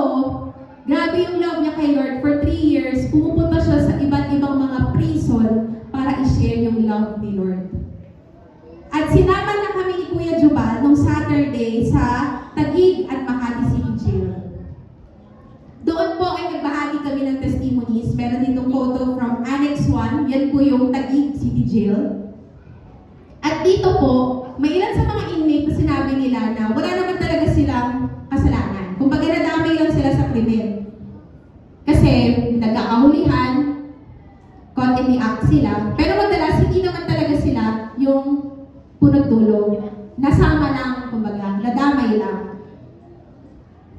A: grabe yung love niya kay Lord. For 3 years, pumupunta siya sa iba't ibang mga prison para i-share yung love ni Lord. At sinama na kami ni Kuya Jubal nung Saturday sa Taguig at Makati City Jail. Doon po ay nagbahagi kami ng testimonies. Meron ditong photo from Annex 1. Yan po yung Taguig City Jail. At dito po, may ilan sa mga inmate na sinabi nila na wala naman talaga silang kasalanan. Kumbaga nadamay lang sila sa krimen. Kasi nagkakahulihan, caught in the act sila. Pero madalas hindi naman talaga sila yung punagdulo. Nasama lang, kumbaga, nadamay lang.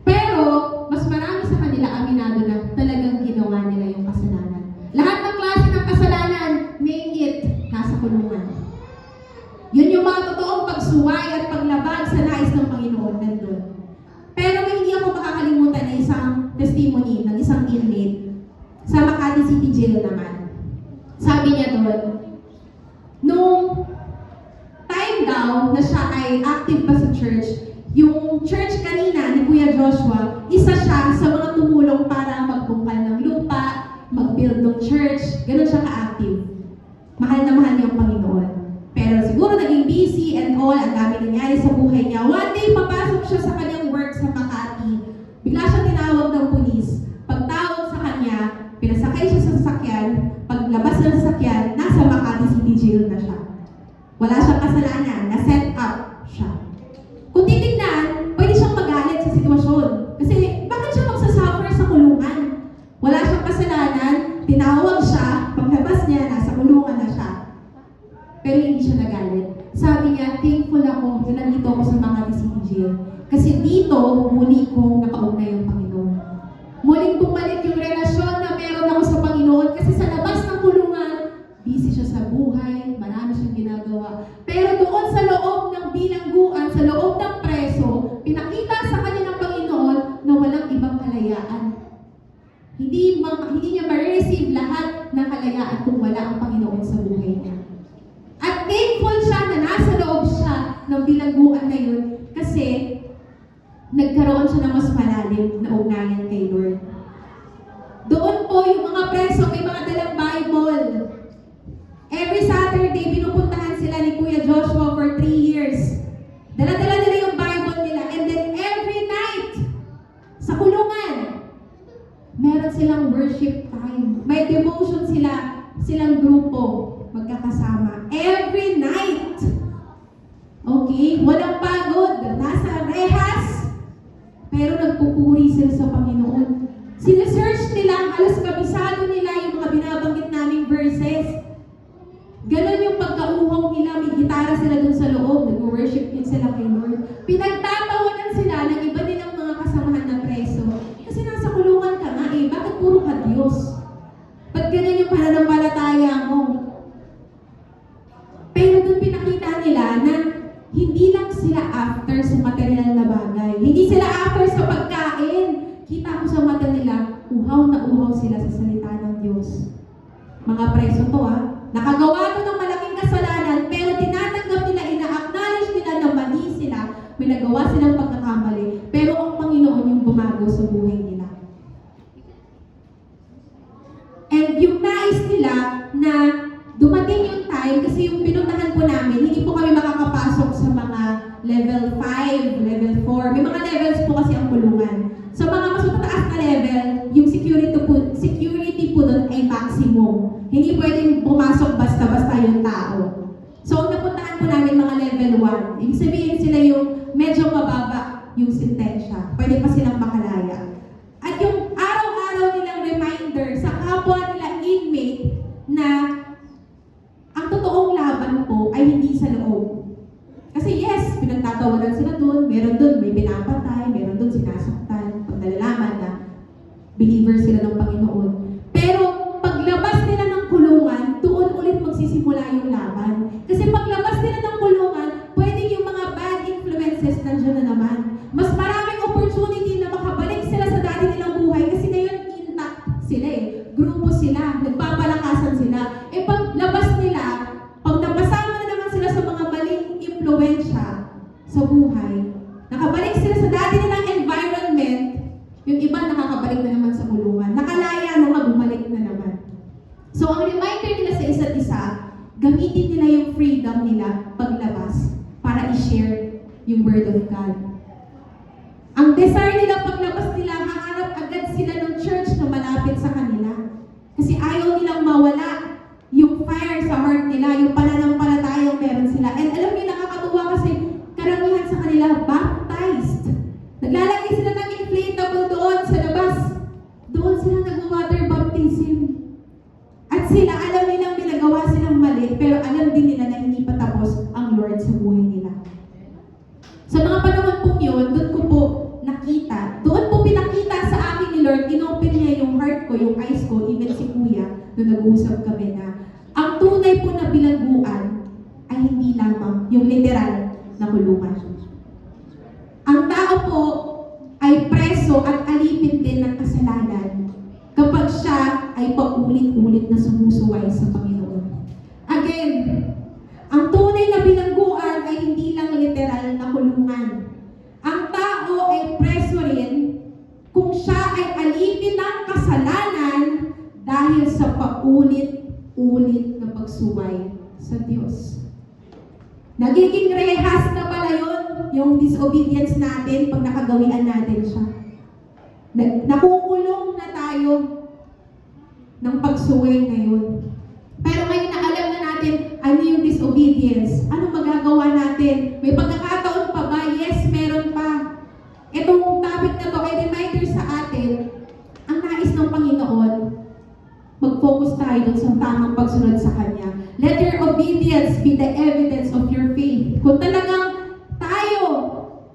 A: Pero, mas marami sa kanila aminado na talagang ginawa nila yung kasalanan. Lahat ng klase ng kasalanan, name it, nasa kulungan. Yun yung mga totoong pagsuway at paglabag sa nais ng Panginoon nandun. Pero may hindi ako makakalimutan na isang testimony ng isang inmate sa Makati City Jail naman. Sabi niya doon, nung time daw na siya ay active pa sa church, yung church kanina ni Kuya Joshua, isa siya sa mga tumulong para magbungkal ng lupa, mag-build ng church, gano'n siya ka-active. Mahal na mahal niya ang Panginoon. Pero siguro naging busy and all, ang dami nangyari sa buhay niya. One day, papasok siya sa kanyang work sa Makati. Bigla siya tinawag ng pulis. Pagtawag sa kanya, pinasakay siya sa sasakyan. Paglabas ng sasakyan, nasa Makati City Jail na siya. Wala siyang kasalanan, na-set up siya. Kung titignan, pwede siyang magalit sa sitwasyon. Kasi bakit siya magsasuffer sa kulungan? Wala siyang kasalanan, tinawag siya, paglabas niya, nasa kulungan na siya. Pero hindi siya nagalit. Sabi niya, thankful ako na nandito ako sa Makati City Jail. Kasi dito, muli kong nakaugnay ang Panginoon. Muling bumalik yung relasyon na meron ako sa Panginoon. Kasi sa labas ng kulungan, busy siya sa buhay, marami siyang ginagawa. Pero doon sa loob ng bilangguan, sa loob ng preso, pinakita sa kanya ng Panginoon na walang ibang kalayaan. Hindi niya ma-receive lahat ng kalayaan kung wala ang Panginoon sa buhay niya. At thankful siya na nasa loob siya ng bilangguan na yun kasi nagkaroon siya ng mas malalim na ugnayan kay Lord. Doon po yung mga preso, may mga dalang Bible. Every Saturday, pinupuntahan sila ni Kuya Joshua for 3 years. Dala-dala nila yung Bible nila. And then every night, sa kulungan, meron silang worship time. May devotion silang grupo, magkakasama. Every night. Okay? Walang pagod. Nasa rehas. Pero nagpupuri sila sa Panginoon. Sinesearch nila, halos kabisado nila yung mga binabanggit naming verses. Ganon yung pagkauhaw nila, may gitara sila dun sa loob, nag-worship din sila kay Lord. Pinagtatawanan sila ng iba nilang mga kasamahan na preso. Kasi nasa kulungan ka nga bakit puro ka Diyos? Ba't ganyan yung pananampalataya mo? Pero dun pinakita nila na hindi lang sila after sa material na bagay. Hindi sila after sa pagkain. Kita ko sa mata nila, uhaw na uhaw sila sa salita ng Diyos. Mga preso to nakagawa to ng malaking kasalanan, pero tinatanggap nila, ina-acknowledge nila na mali sila, may nagawa silang pagkakamali, pero ang Panginoon yung bumago sa buhay nila. And yung nais nila na dumating yung time, kasi yung pinuntahan po namin, hindi po kami makakapasok sa mga level 5, level 4. May mga levels po kasi ang kulungan. Sa mga mas mataas na level, yung security po doon ay maximum. Hindi pwedeng pumasok basta-basta yung tao. So, ang napuntahan po namin mga level 1. Ibig sabihin sila yung medyo mababa yung sentensya. Pwede pa silang makalaya. At yung araw-araw nilang reminder sa kapwa nila inmate na ang totoong laban po ay hindi sa loob. Kasi yes, pinagtatawanan sila doon, meron doon may pinapatay, meron doon sinasaktan, pag nalalaman na believer sila ng Panginoon. Pero paglabas nila ng kulungan, doon ulit magsisimula yung laban. Kasi paglabas nila ng kulungan, pwedeng yung mga bad influences nandiyan na naman. Mas maraming opportunity na makabalik sila sa dati nilang buhay kasi ngayon intact sila grupo sila, nagpapalakasan sila. Paglabas nila, pag napasama na naman sila sa mga maling impluensya sa buhay, nakabalik sila sa dati nilang environment, yung iba nakakabalik na naman sa kulungan. Nakalaya na bumalik na naman. So, ang reminder nila sa isa't isa, gamitin nila yung freedom nila paglabas para i-share yung Word of God. Ang desire nila paglabas nila, haharap agad sila ng church na malapit sa kanila. Kasi ayaw nilang mawala yung fire sa heart nila, yung pananampalatayang meron sila. And alam niyo, nakakatuwa kasi karamihan sa kanila baptized. Naglalagay sila ng inflatable doon sa labas. Doon sila nag-water baptism. At sila, alam nilang pinagawa silang mali, pero alam din nila na hindi pa tapos ang Lord sa buhay nila. Sa mga panahon po yun, doon ko po nakita, doon po pinakita sa akin ni Lord, inopen niya yung heart ko, yung eyes ko, even si Kuya, nung nag-uusap kami na, ang tunay po na bilangguan ay hindi lamang yung literal na kulungan. Ang tao po ay preso at alipin din ng kasalanan kapag siya ay paulit-ulit na sumusuway sa Panginoon. Again, ang tunay na bilangguan ay hindi lang literal na kulungan. Ang tao ay preso rin kung siya ay alipin ng kasalanan dahil sa paulit-ulit na pagsuway sa Diyos. Nagiging rehas na pala yun, yung disobedience natin pag nakagawian natin siya. Nakukulong na tayo ng pagsuway na yun. Pero ngayon na alam na natin ano yung disobedience, ano magagawa natin, may pagkakataon pa ba? Yes, meron pa. Itong topic na to ay reminder sa atin, ang nais ng Panginoon, mag-focus tayo dun sa tamang pagsunod sa Kanya. Let your obedience be the evidence of your faith. Kung talagang tayo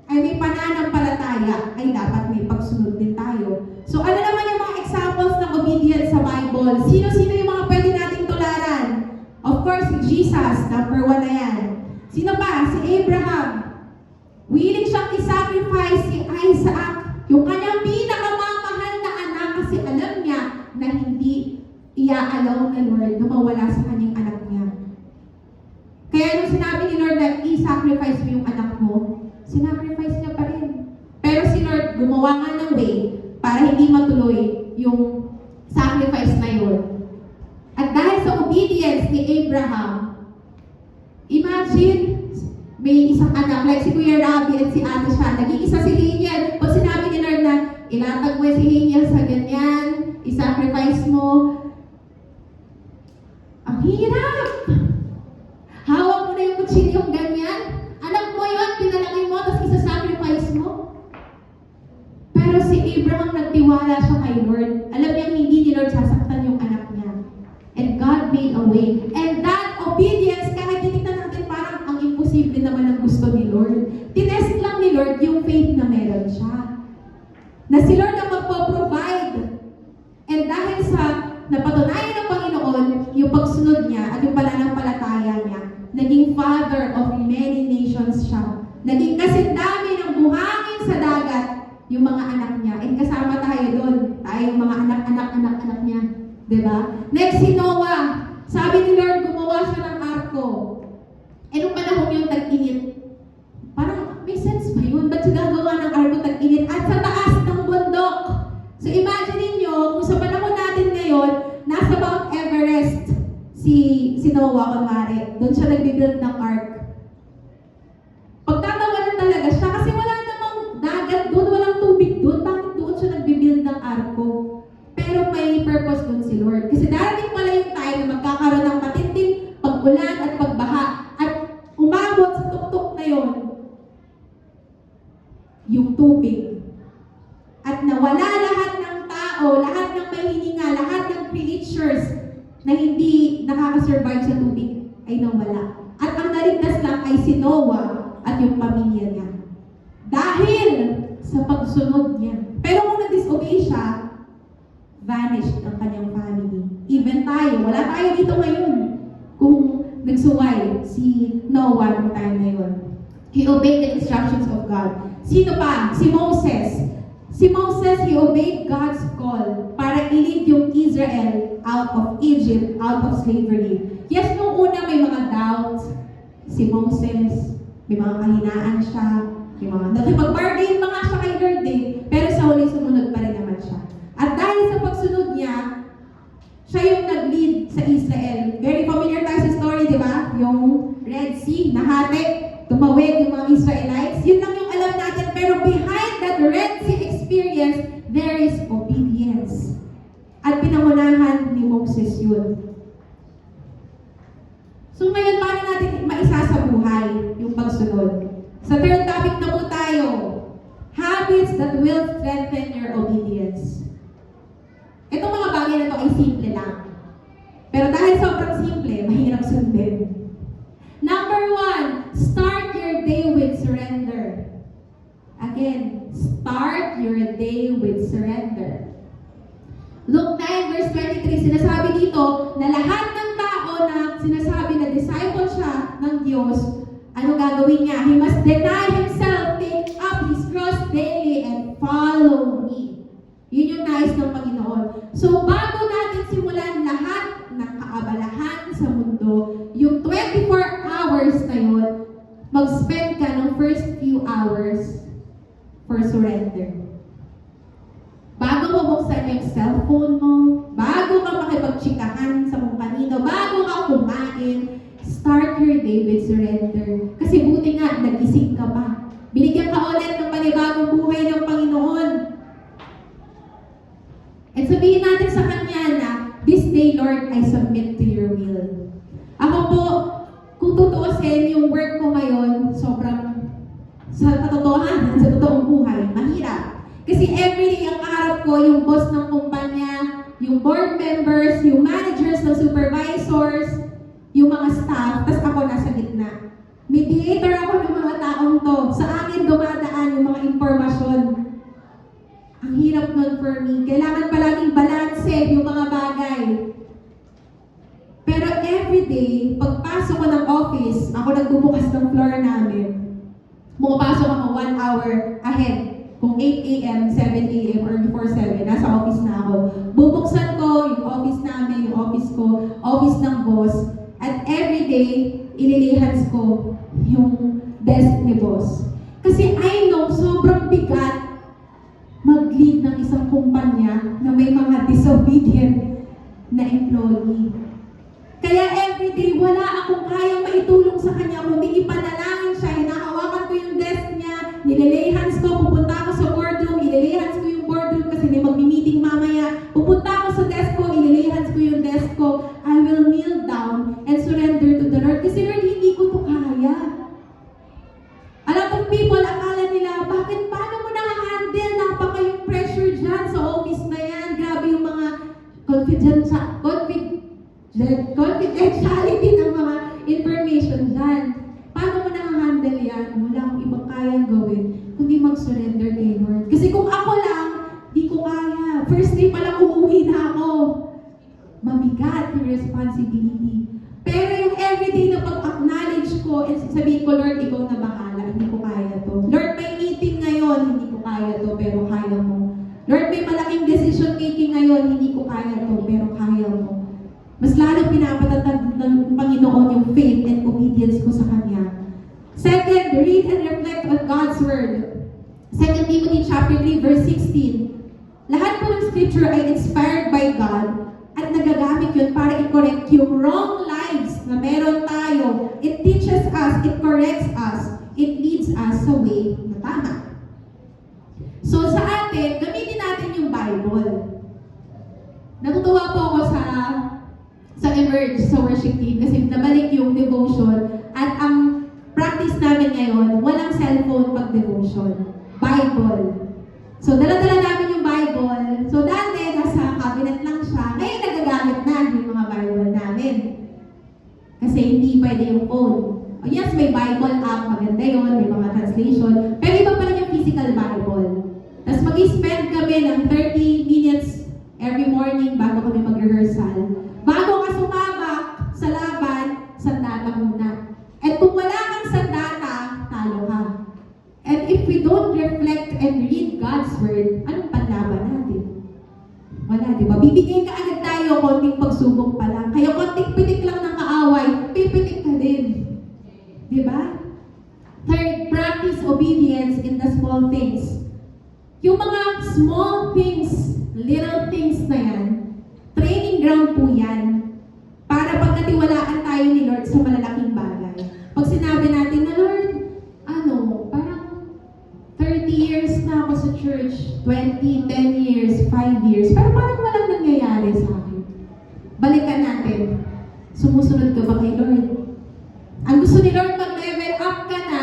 A: ay may pananampalataya, ay dapat may pagsunod din tayo. So ano naman yung mga examples ng obedience sa Bible? Sino-sino yung mga pwede nating tularan? Of course, si Jesus, number 1 na yan. Sino pa? Si Abraham. Willing siyang i-sacrifice si Isaac, yung kanyang pinakamamahal na anak, kasi alam niya na hindi iaalaw ng Lord na mawala sa kanyang anak niya. Kaya nung sinabi ni Lord na i-sacrifice mo yung anak mo, sinacrifice niya pa rin. Pero si Lord gumawa nga ng way para hindi matuloy yung sacrifice na yun. At dahil sa obedience ni Abraham, imagine, may isang anak, like si Kuya Rabi at si Ate siya, nag-iisa si Hiniel. Pag sinabi ni Lord na, ilatag mo si Hiniel sa ganyan, i-sacrifice mo, ang hirap! Hawak mo na yung kutsilyong ganyan. Anak mo yun, pinalaki mo, tapos isa-sacrifice mo. Pero si Abraham nagtiwala siya kay Lord. Alam niya hindi ni Lord sasaktan yung anak niya. And God made a way. And that obedience, kahit titignan natin parang ang imposible naman ang gusto ni Lord. Tinest lang ni Lord yung faith na meron siya. Na si Lord ang magpo-provide. And dahil sa napatunayan ng Panginoon, yung pagsunod niya at yung pananampalataya niya, naging father of many nations siya. Naging kasindami ng buhangin sa dagat yung mga anak niya. And kasama tayo doon. Tayo yung mga anak niya. Diba? Next, si Noah. Sabi ni Lord, gumawa siya ng arko. E nung panahon yung tag-init, parang may sense ba yun? Ba't siya gagawa ng arko tag-init? At sa taas ng bundok. So imagine niyo kung sa panahon natin ngayon, nasa Mount Everest si Noah, kunwari. Doon siya nagbibuild ng ark. Pagtatawanan talaga siya kasi wala namang dagat doon, walang tubig doon. Bakit doon siya nagbibuild ng arko? Pero may purpose doon si Lord. Kasi darating pala yung time na magkakaroon ng matinding pag-ulan at pagbaha. At umabot sa tuktok na yon yung tubig. At nawala lahat ng tao, lahat ng mahihinga, lahat ng creatures na hindi nakakasurvive sa tubig ay nawala. At ang naligtas lang ay si Noah at yung pamilya niya. Dahil sa pagsunod niya. Pero kung nag-disobey siya, vanished ang kanyang family. Even tayo, wala tayo dito ngayon kung nagsuway si Noah noong time na yun. He obeyed the instructions of God. Sino pa? Si Moses. Si Moses, he obeyed God's call para i-lead yung Israel out of Egypt, out of slavery. Yes, nung una may mga doubts. Si Moses, may mga kahinaan siya, may mga nakipag-bargain pa nga siya kay Lord eh. Pero sa huli, sumunod pa rin naman siya. At dahil sa pagsunod niya, siya yung nag-lead sa Israel. Very familiar tayo sa story, di ba? Yung Red Sea, nahati, tumawid yung mga Israelites. Yun lang yung alam natin. Pero behind that Red Sea experience, there is obedience. At pinangunahan ni Moses yun. So ngayon, paano natin maisasabuhay yung pagsunod? Sa third topic na po tayo, habits that will strengthen your obedience. Itong mga bagay na ito ay simple lang. Pero dahil sobrang simple, mahirap sundin. Number 1, start your day with surrender. Again, start your day with surrender. Luke 9 verse 23, sinasabi dito na lahat ng tao na sinasabi na disciple siya ng Diyos, ano gagawin niya? He must deny himself, take up his cross daily, and follow me. Yun yung nais ng Panginoon. So, bago natin simulan lahat ng kaabalahan sa mundo, yung 24 hours na yun, mag-spend ka ng first few hours for surrender. Bago mo buksan yung cellphone mo, bago ka makipagchikahan sa kung kanino, bago ka kumain, start your day with surrender. Kasi buti nga, nag-isip ka pa. Binigyan ka ulit ng panibagong buhay ng Panginoon. At sabihin natin sa Kanya na, this day, Lord, I submit to your will. Ako po, kung tutuusin yung work ko ngayon, sobrang, sa katotohanan, sa totoong buhay, mahirap. Kasi everyday ang kaharap ko, yung boss ng kumpanya, yung board members, yung managers, ng supervisors, yung mga staff, tas ako nasa gitna. Mediator ako ng mga taong to. Sa akin dumadaan yung mga impormasyon. Ang hirap nun for me. Kailangan palaging balanse yung mga bagay. Pero everyday, pagpasok ko ng office, ako nagbubukas ng floor namin. Pumapasok ako 1 hour ahead. Kung 8 a.m., 7 a.m., or before 7, nasa office na ako. Bubuksan ko yung office namin, yung office ko, office ng boss. At everyday, ililihans ko yung desk ni boss. Kasi I know, sobrang bigat mag-lead ng isang kumpanya na may mga disobedient na employee. Kaya everyday, wala akong kayang maitulong sa kanya, kundi ipanalangin siya, hinahawakan ko yung desk niya, nililihans ko, pupunta ako sa boardroom, ililihans ko yung boardroom kasi may magmi-meeting mamaya, pupunta ako sa desk ko, ililihans ko yung desk ko, I will kneel down and surrender to the Lord. Kasi Lord, hindi ko to kaya. A lot of people, akala nila, paano mo na-handle? Napaka yung pressure confidentiality ng mga information dyan. Paano mo na-handle yan? Wala akong ibang kayang gawin kundi mag-surrender kay Lord. Kasi kung ako lang, di ko kaya. First day pa lang uuwi na ako. Mabigat yung responsibility. Pero yung everyday na pag-acknowledge ko and sabihin ko, Lord, ikaw na bahala, hindi ko kaya to. Lord, may meeting ngayon, hindi ko kaya to, pero kaya mo. Lord, may malaking decision making ngayon, hindi ko kaya to, pero kaya mo. Mas lalo pinapatatag ng Panginoon yung faith and obedience ko sa Kanya. Second, read and reflect on God's Word. 2 Timothy chapter 3, verse 16. Lahat po ng scripture ay inspired by God at nagagamit yun para i-correct yung wrong lives na meron tayo. It teaches us, it corrects us, it leads us sa way na tama. So sa atin, gamitin natin yung Bible. Natutuwa po ako sa Emerge, sa worship team, kasi nabalik yung devotion at ang practice namin ngayon, walang cellphone pag devotion. Bible. So dala-dala namin yung Bible. So dati, nasa cabinet lang siya. Ngayon nagagamit na yung mga Bible namin. Kasi hindi pwede yung phone. Oh, yes, may Bible app, maganda yun, may mga translation. Pero iba pa rin yung physical Bible. Tapos mag-spend kami ng 30 minutes every morning bago kami mag-rehearsal. Bago ka sumabak sa laban, sandata muna. At kung wala kang sandata, talo ka. And if we don't reflect and read God's Word, anong panlaban natin? Wala, di ba? Bibigay ka agad tayo, konting pagsubok pa lang. Kaya konting pitik lang ng kaaway, pipitik ka din. Di ba? Third, practice obedience in the small things. Yung mga small things, little things na yan, training ground po yan para pagkatiwalaan tayo ni Lord sa malalaking bagay. Pag sinabi natin na, Lord, parang 30 years na ako sa church, 20, 10 years, 5 years, pero parang walang nangyayari sa akin. Balikan natin. Sumusunod ka ba kay Lord? Ang gusto ni Lord, mag-level up ka na,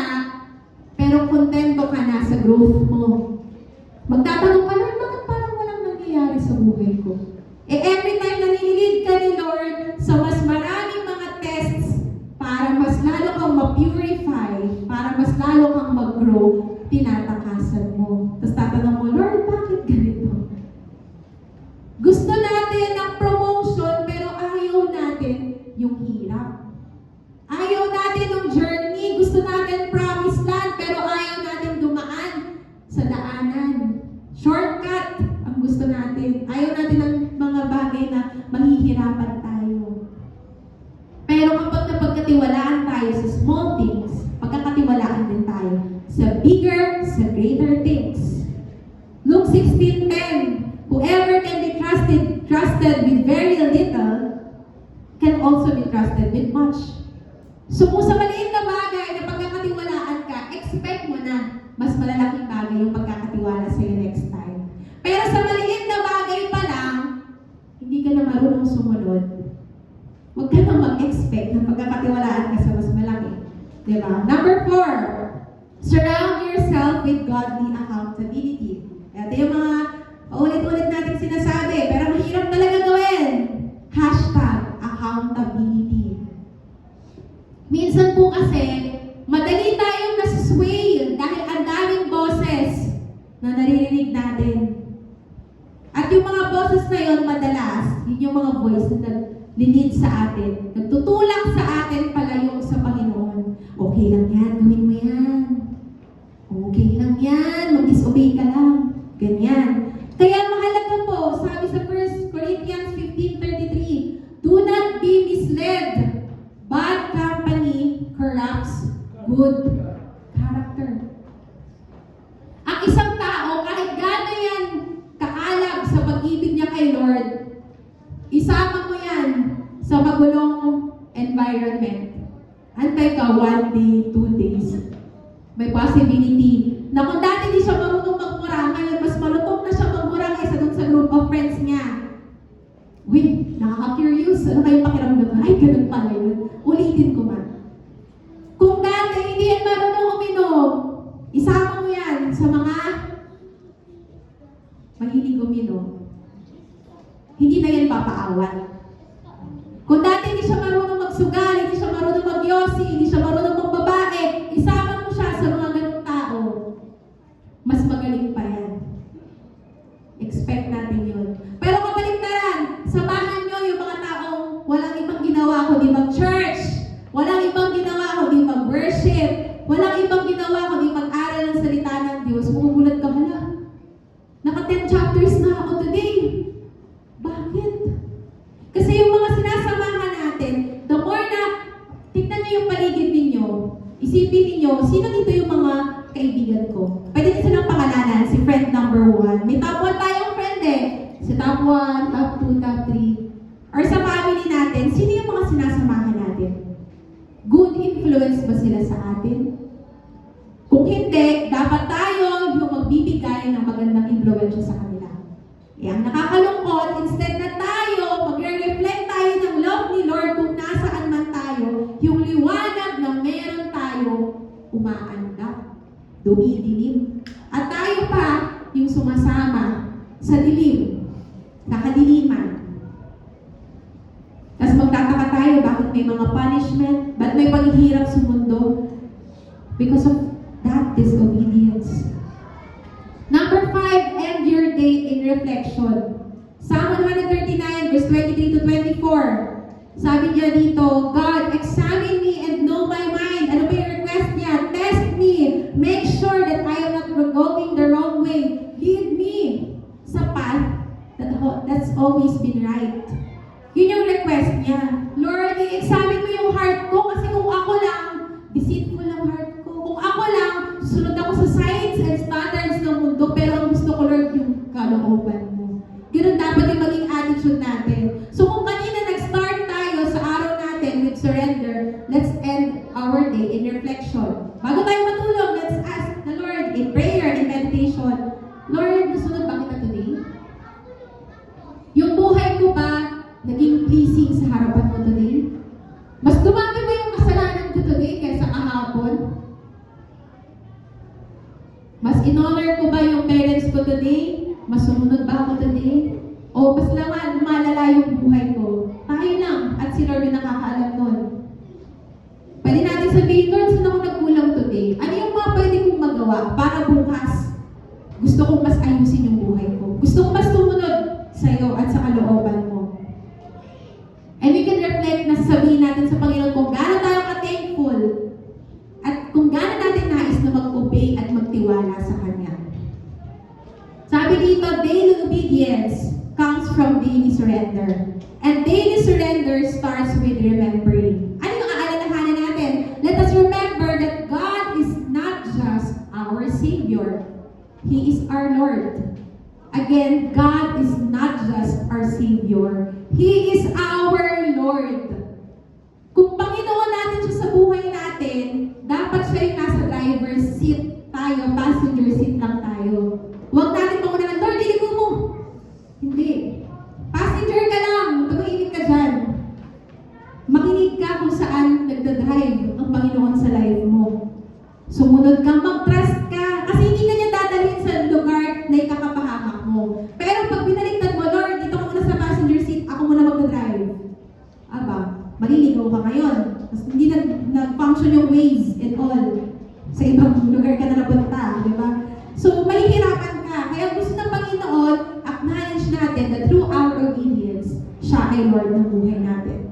A: pero kontento ka na sa growth mo. Magtatanong ka, Lord, bakit parang walang nangyayari sa buhay ko? Every time na nililid ka ni Lord sa mas maraming mga tests para mas lalo kang ma-purify, para mas lalo kang mag-grow, tinatakasan mo. Tapos tatanong mo, Lord, bakit ganito? Gusto natin ng promotion, pero ayaw natin yung hirap. Ayaw natin ng journey. Gusto natin promised land, pero ayaw natin dumaan sa daanan. Shortcut ang gusto natin. Ayaw natin ng mga bagay na mahihirapan tayo. Pero kapag napagkatiwalaan tayo sa small things, pagkakatiwalaan din tayo sa bigger, sa greater things. Luke 16:10, whoever can be trusted with very little, can also be trusted with much. So kung sa maliit na bagay na pagkakatiwalaan ka, expect mo na mas malalaking bagay yung pagkakatiwala sa'yo next time. Pero sa maliit na bagay pa lang, hindi ka na marunong sumunod. Huwag ka na mag-expect na pagkakatiwalaan ka sa mas malaki. Diba? Number 4, surround yourself with godly accountability. Ito yung mga paulit-ulit natin sinasabi, pero mahirap talaga gawin. #accountability. Minsan po kasi, madali tayong nasusway dahil ang daming boses na naririnig natin. At yung mga boses na yon madalas, yun yung mga voice na naglilid sa atin. Nagtutulak sa atin palayo sa Panginoon. Okay lang yan, gawin mo yan. Okay lang yan, mag-disobey ka lang. Ganyan. Kaya mahalaga po, sabi sa 1 Corinthians 15:33, do not be misled. Bad company corrupts good character. Ang isang tao, kahit gano'n yan kaalam sa pag-ibig niya kay Lord, isama mo yan sa magulong environment. Antay ka 1 day, 2 days. May possibility na kung dati di siya marunong magmura, ngayon mas malutong na siya magmura kaysa dun sa group of friends niya. Uy, nakaka-curious. Ano kayong pakiramdam na? Ay, ganun pala yun. Ulitin ko man. Kung dati hindi yan marunong uminom, isama mo yan sa mga mahilig uminom. hindi na yan papaawat. Kung dati hindi siya marunong magsugal, hindi siya marunong magyosi, hindi siya marunong magbabae, isama mo siya sa mga ganung tao, mas magaling pa yan. Expect natin yun. Pero kabaligtaran, samahan nyo yung mga taong walang ibang ginawa kundi mag-church, walang ibang ginawa kundi mag-worship, walang ibang ginawa kundi mag-aral ng salita ng Diyos. Magugulat ka, hala, naka 10 chapters na ako today. Bakit? Kasi yung mga sinasamahan natin, the more na tignan nyo yung paligid ninyo, isipin ninyo, sino dito yung mga kaibigan ko? Pwede nyo silang pangalanan, si friend number 1. May top 1 tayong friend eh. Si top 1, top 2, top 3. Or sa family natin, sino yung mga sinasamahan natin? Good influence ba sila sa atin? Kung hindi, dapat tayo yung magbibigay ng magandang influensya sa kanila. Ang nakakalungkot, instead na tayo, magre-reflect tayo ng love ni Lord kung nasaan man tayo, yung liwanag na meron tayo, umaandap, dumidilim. At tayo pa, yung sumasama sa dilim, nakadiliman. Tapos magtataka tayo, bakit may mga punishment, bakit may paghihirap sa mundo? Because of that disobedience. Number 5, end your day in reflection. Psalm 139, verse 23 to 24. Sabi niya dito, God, examine me and know my mind. Ano ba yung request niya? Test me. Make sure that I am not going the wrong way. Lead me sa path that's always been right. Yun yung request niya. Lord, i-examine mo yung heart ko kasi kung ako lang, deceitful ang heart ko. Kung ako lang, susunod ako sa signs and standards ng mundo, pero ang gusto ko, Lord, yung kalooban mo. Ganun dapat yung maging attitude natin. So kung kanina nag-start tayo sa araw natin with surrender, let's end our day in reflection. Bago tayo matulog, let's ask the Lord in prayer and meditation, Lord, nasunod ba kita today? Yung buhay ko ba naging pleasing sa harapan mo today? Mas dumami ba yung kasalanan ko today kaysa kahapon? Mas in-honor ko ba yung parents ko today? Mas sumunod ba ako today? O mas laman, malala yung buhay ko? Tayo lang, at si Lord yung nakakaalam nun. Pwede natin sabihin, Lord, saan ako nagkulang today? Ano yung mga pwede kong magawa para bukas? Gusto kong mas ayusin yung buhay ko. Gusto kong mas sumunod sa'yo at sa kalooban mo. And we can reflect na sasabihin natin sa Panginoon kung gaano tayo ka-thankful at kung gaano natin nais na mag-obey at magtiwala sa Kanya. Sabi dito, daily obedience comes from daily surrender. And daily surrender starts with remembering. Ano yung aalalahanan natin? Let us remember that God is not just our Savior. He is our Lord. Again, God is not just our Savior. He is our Lord. Kung Panginoon natin siya sa buhay natin, dapat siya yung nasa driver's seat tayo, passenger seat lang tayo. Huwag natin pangunahan, Lord, iligo mo. Hindi. Passenger ka lang, tumahimik ka dyan. Makinig ka kung saan nagdadrive ang Panginoon sa life mo. Sumunod ka, mag-trust ka, kasi hindi ka niya dadalhin sa lugar na ikakapahamak mo. Pero pag binaliktad mo, Lord, dito ka muna sa passenger seat, ako muna mag-drive. Aba, maliligaw ka ngayon. Tapos hindi nag-function yung Waze and all. Sa ibang lugar ka na napunta, di ba? So, mahihirapan ka. Kaya gusto ng Panginoon, acknowledge natin that through our obedience, siya ay Lord ng buhay natin.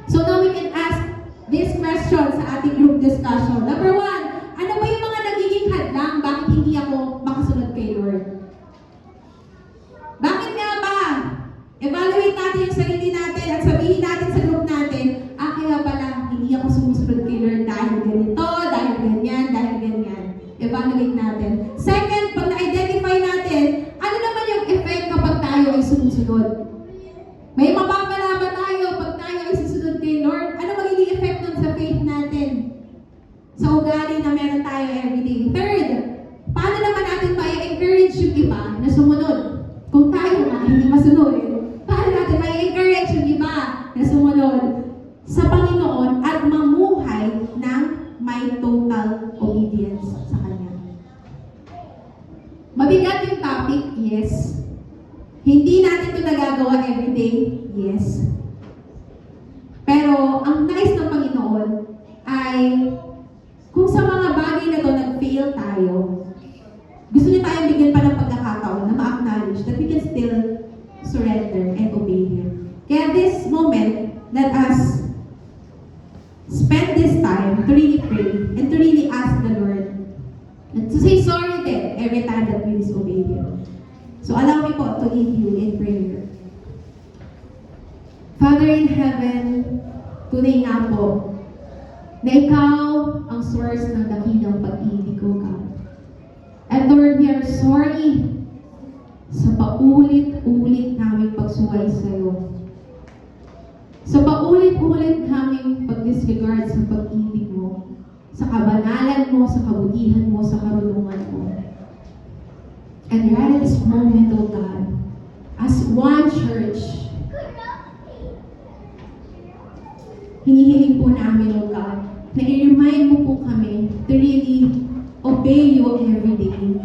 A: So now we can ask this question sa ating group discussion. Number 1, ano ba yung mga nagiging hadlang? Bakit hindi ako makasunod kay Lord? Bakit nga ba? Evaluate natin yung sarili natin at sabihin natin sa group natin, kaya pala hindi ako sumusunod kay Lord dahil ganito, dahil ganyan, dahil ganyan. Evaluate natin. Second, pag na-identify natin, ano naman yung effect kapag tayo ay sumusunod? May mapapala ba tayo pag tayo ay susunod kay Lord? Ano magiging effect nun sa faith natin? Sa ugali na meron tayo everyday. Third, paano naman natin ma-encourage yung iba na sumunod? Kung tayo nga hindi masunod, paano natin ma-encourage yung iba na sumunod sa Panginoon at mamuhay ng may total obedience sa Kanya? Mabigat yung topic, yes. Hindi natin ito nagagawa everyday, yes. Pero ang nais ng Panginoon ay kung sa mga bagay na to nag-fail tayo, gusto niya tayong bigyan pa ng pagkakataon na ma-acknowledge that we can still surrender and obey Him. Kaya this moment, let us spend this time to really pray and to really ask the Lord and to say sorry then every time that we disobey Him. So allow me po to lead you in prayer. Father in heaven, tunay nga po na Ikaw ang source ng dakilang pag-ibig ko, God. And Lord, we are sorry sa paulit-ulit naming pagsuway sa iyo. Sa paulit-ulit naming pag-disregard sa pag-ibig mo, sa kabanalan mo, sa kabutihan mo, sa karunungan mo. And right at this moment, O God, as one church, hinihiling po namin, O God, na i-remind mo po kami to really obey you every day.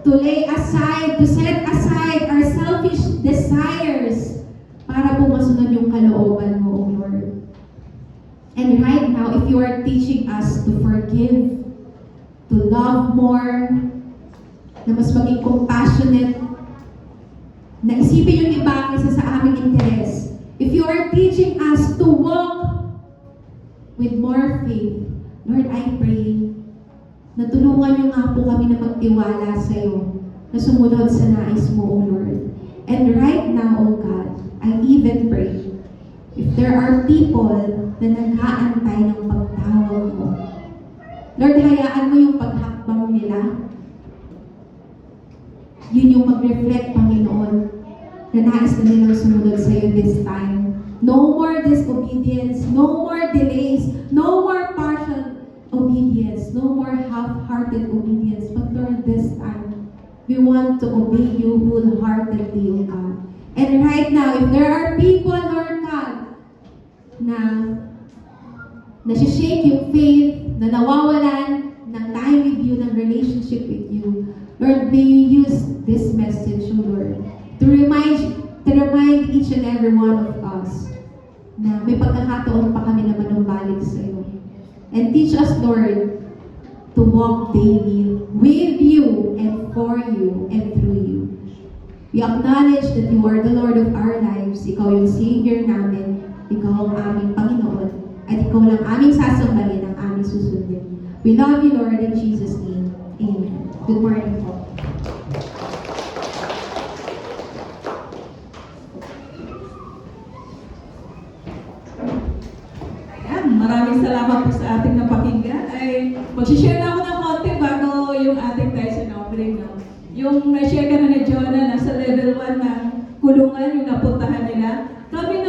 A: To lay aside, to set aside our selfish desires para po masunod yung kalooban mo, O Lord. And right now, if you are teaching us to forgive, to love more, na mas maging compassionate, na isipin yung iba kaysa sa aming interes. If you are teaching us to walk with more faith, Lord, I pray na tulungan niyo nga po kami na magtiwala sa iyo, na sumunod sa nais mo, O Lord. And right now, O God, I even pray, if there are people na nag-aantay ng pagtawag mo, Lord, hayaan mo yung paghakbang nila. Yun yung mag-reflect, Panginoon, na nais na nilang sumunod sa iyo this time. No more disobedience, no more delays, no more partial obedience, no more half-hearted obedience. But Lord, this time, we want to obey you wholeheartedly, O God. And right now, if there are people, Lord God, na nasi-shake yung faith, na nawawalan ng time with you, ng relationship with you, Lord, may you use this message, O Lord, to remind each and every one of us na may pagkakataon pa kami na manumbalik sa iyo. And teach us, Lord, to walk daily with you and for you and through you. We acknowledge that you are the Lord of our lives. Ikaw yung Savior namin. Ikaw ang aming Panginoon. At ikaw lang aming sasambahin ang aming susundin. We love you, Lord, in Jesus' name. Amen. Good morning po.
B: Maraming salamat po sa ating napakinggan. Ay, mag-share na ako ng konti bago yung ating tithes and offering. No? Yung na-share ka na ni Jonah, nasa level 1 ng kulungan, yung napuntahan nila. Kami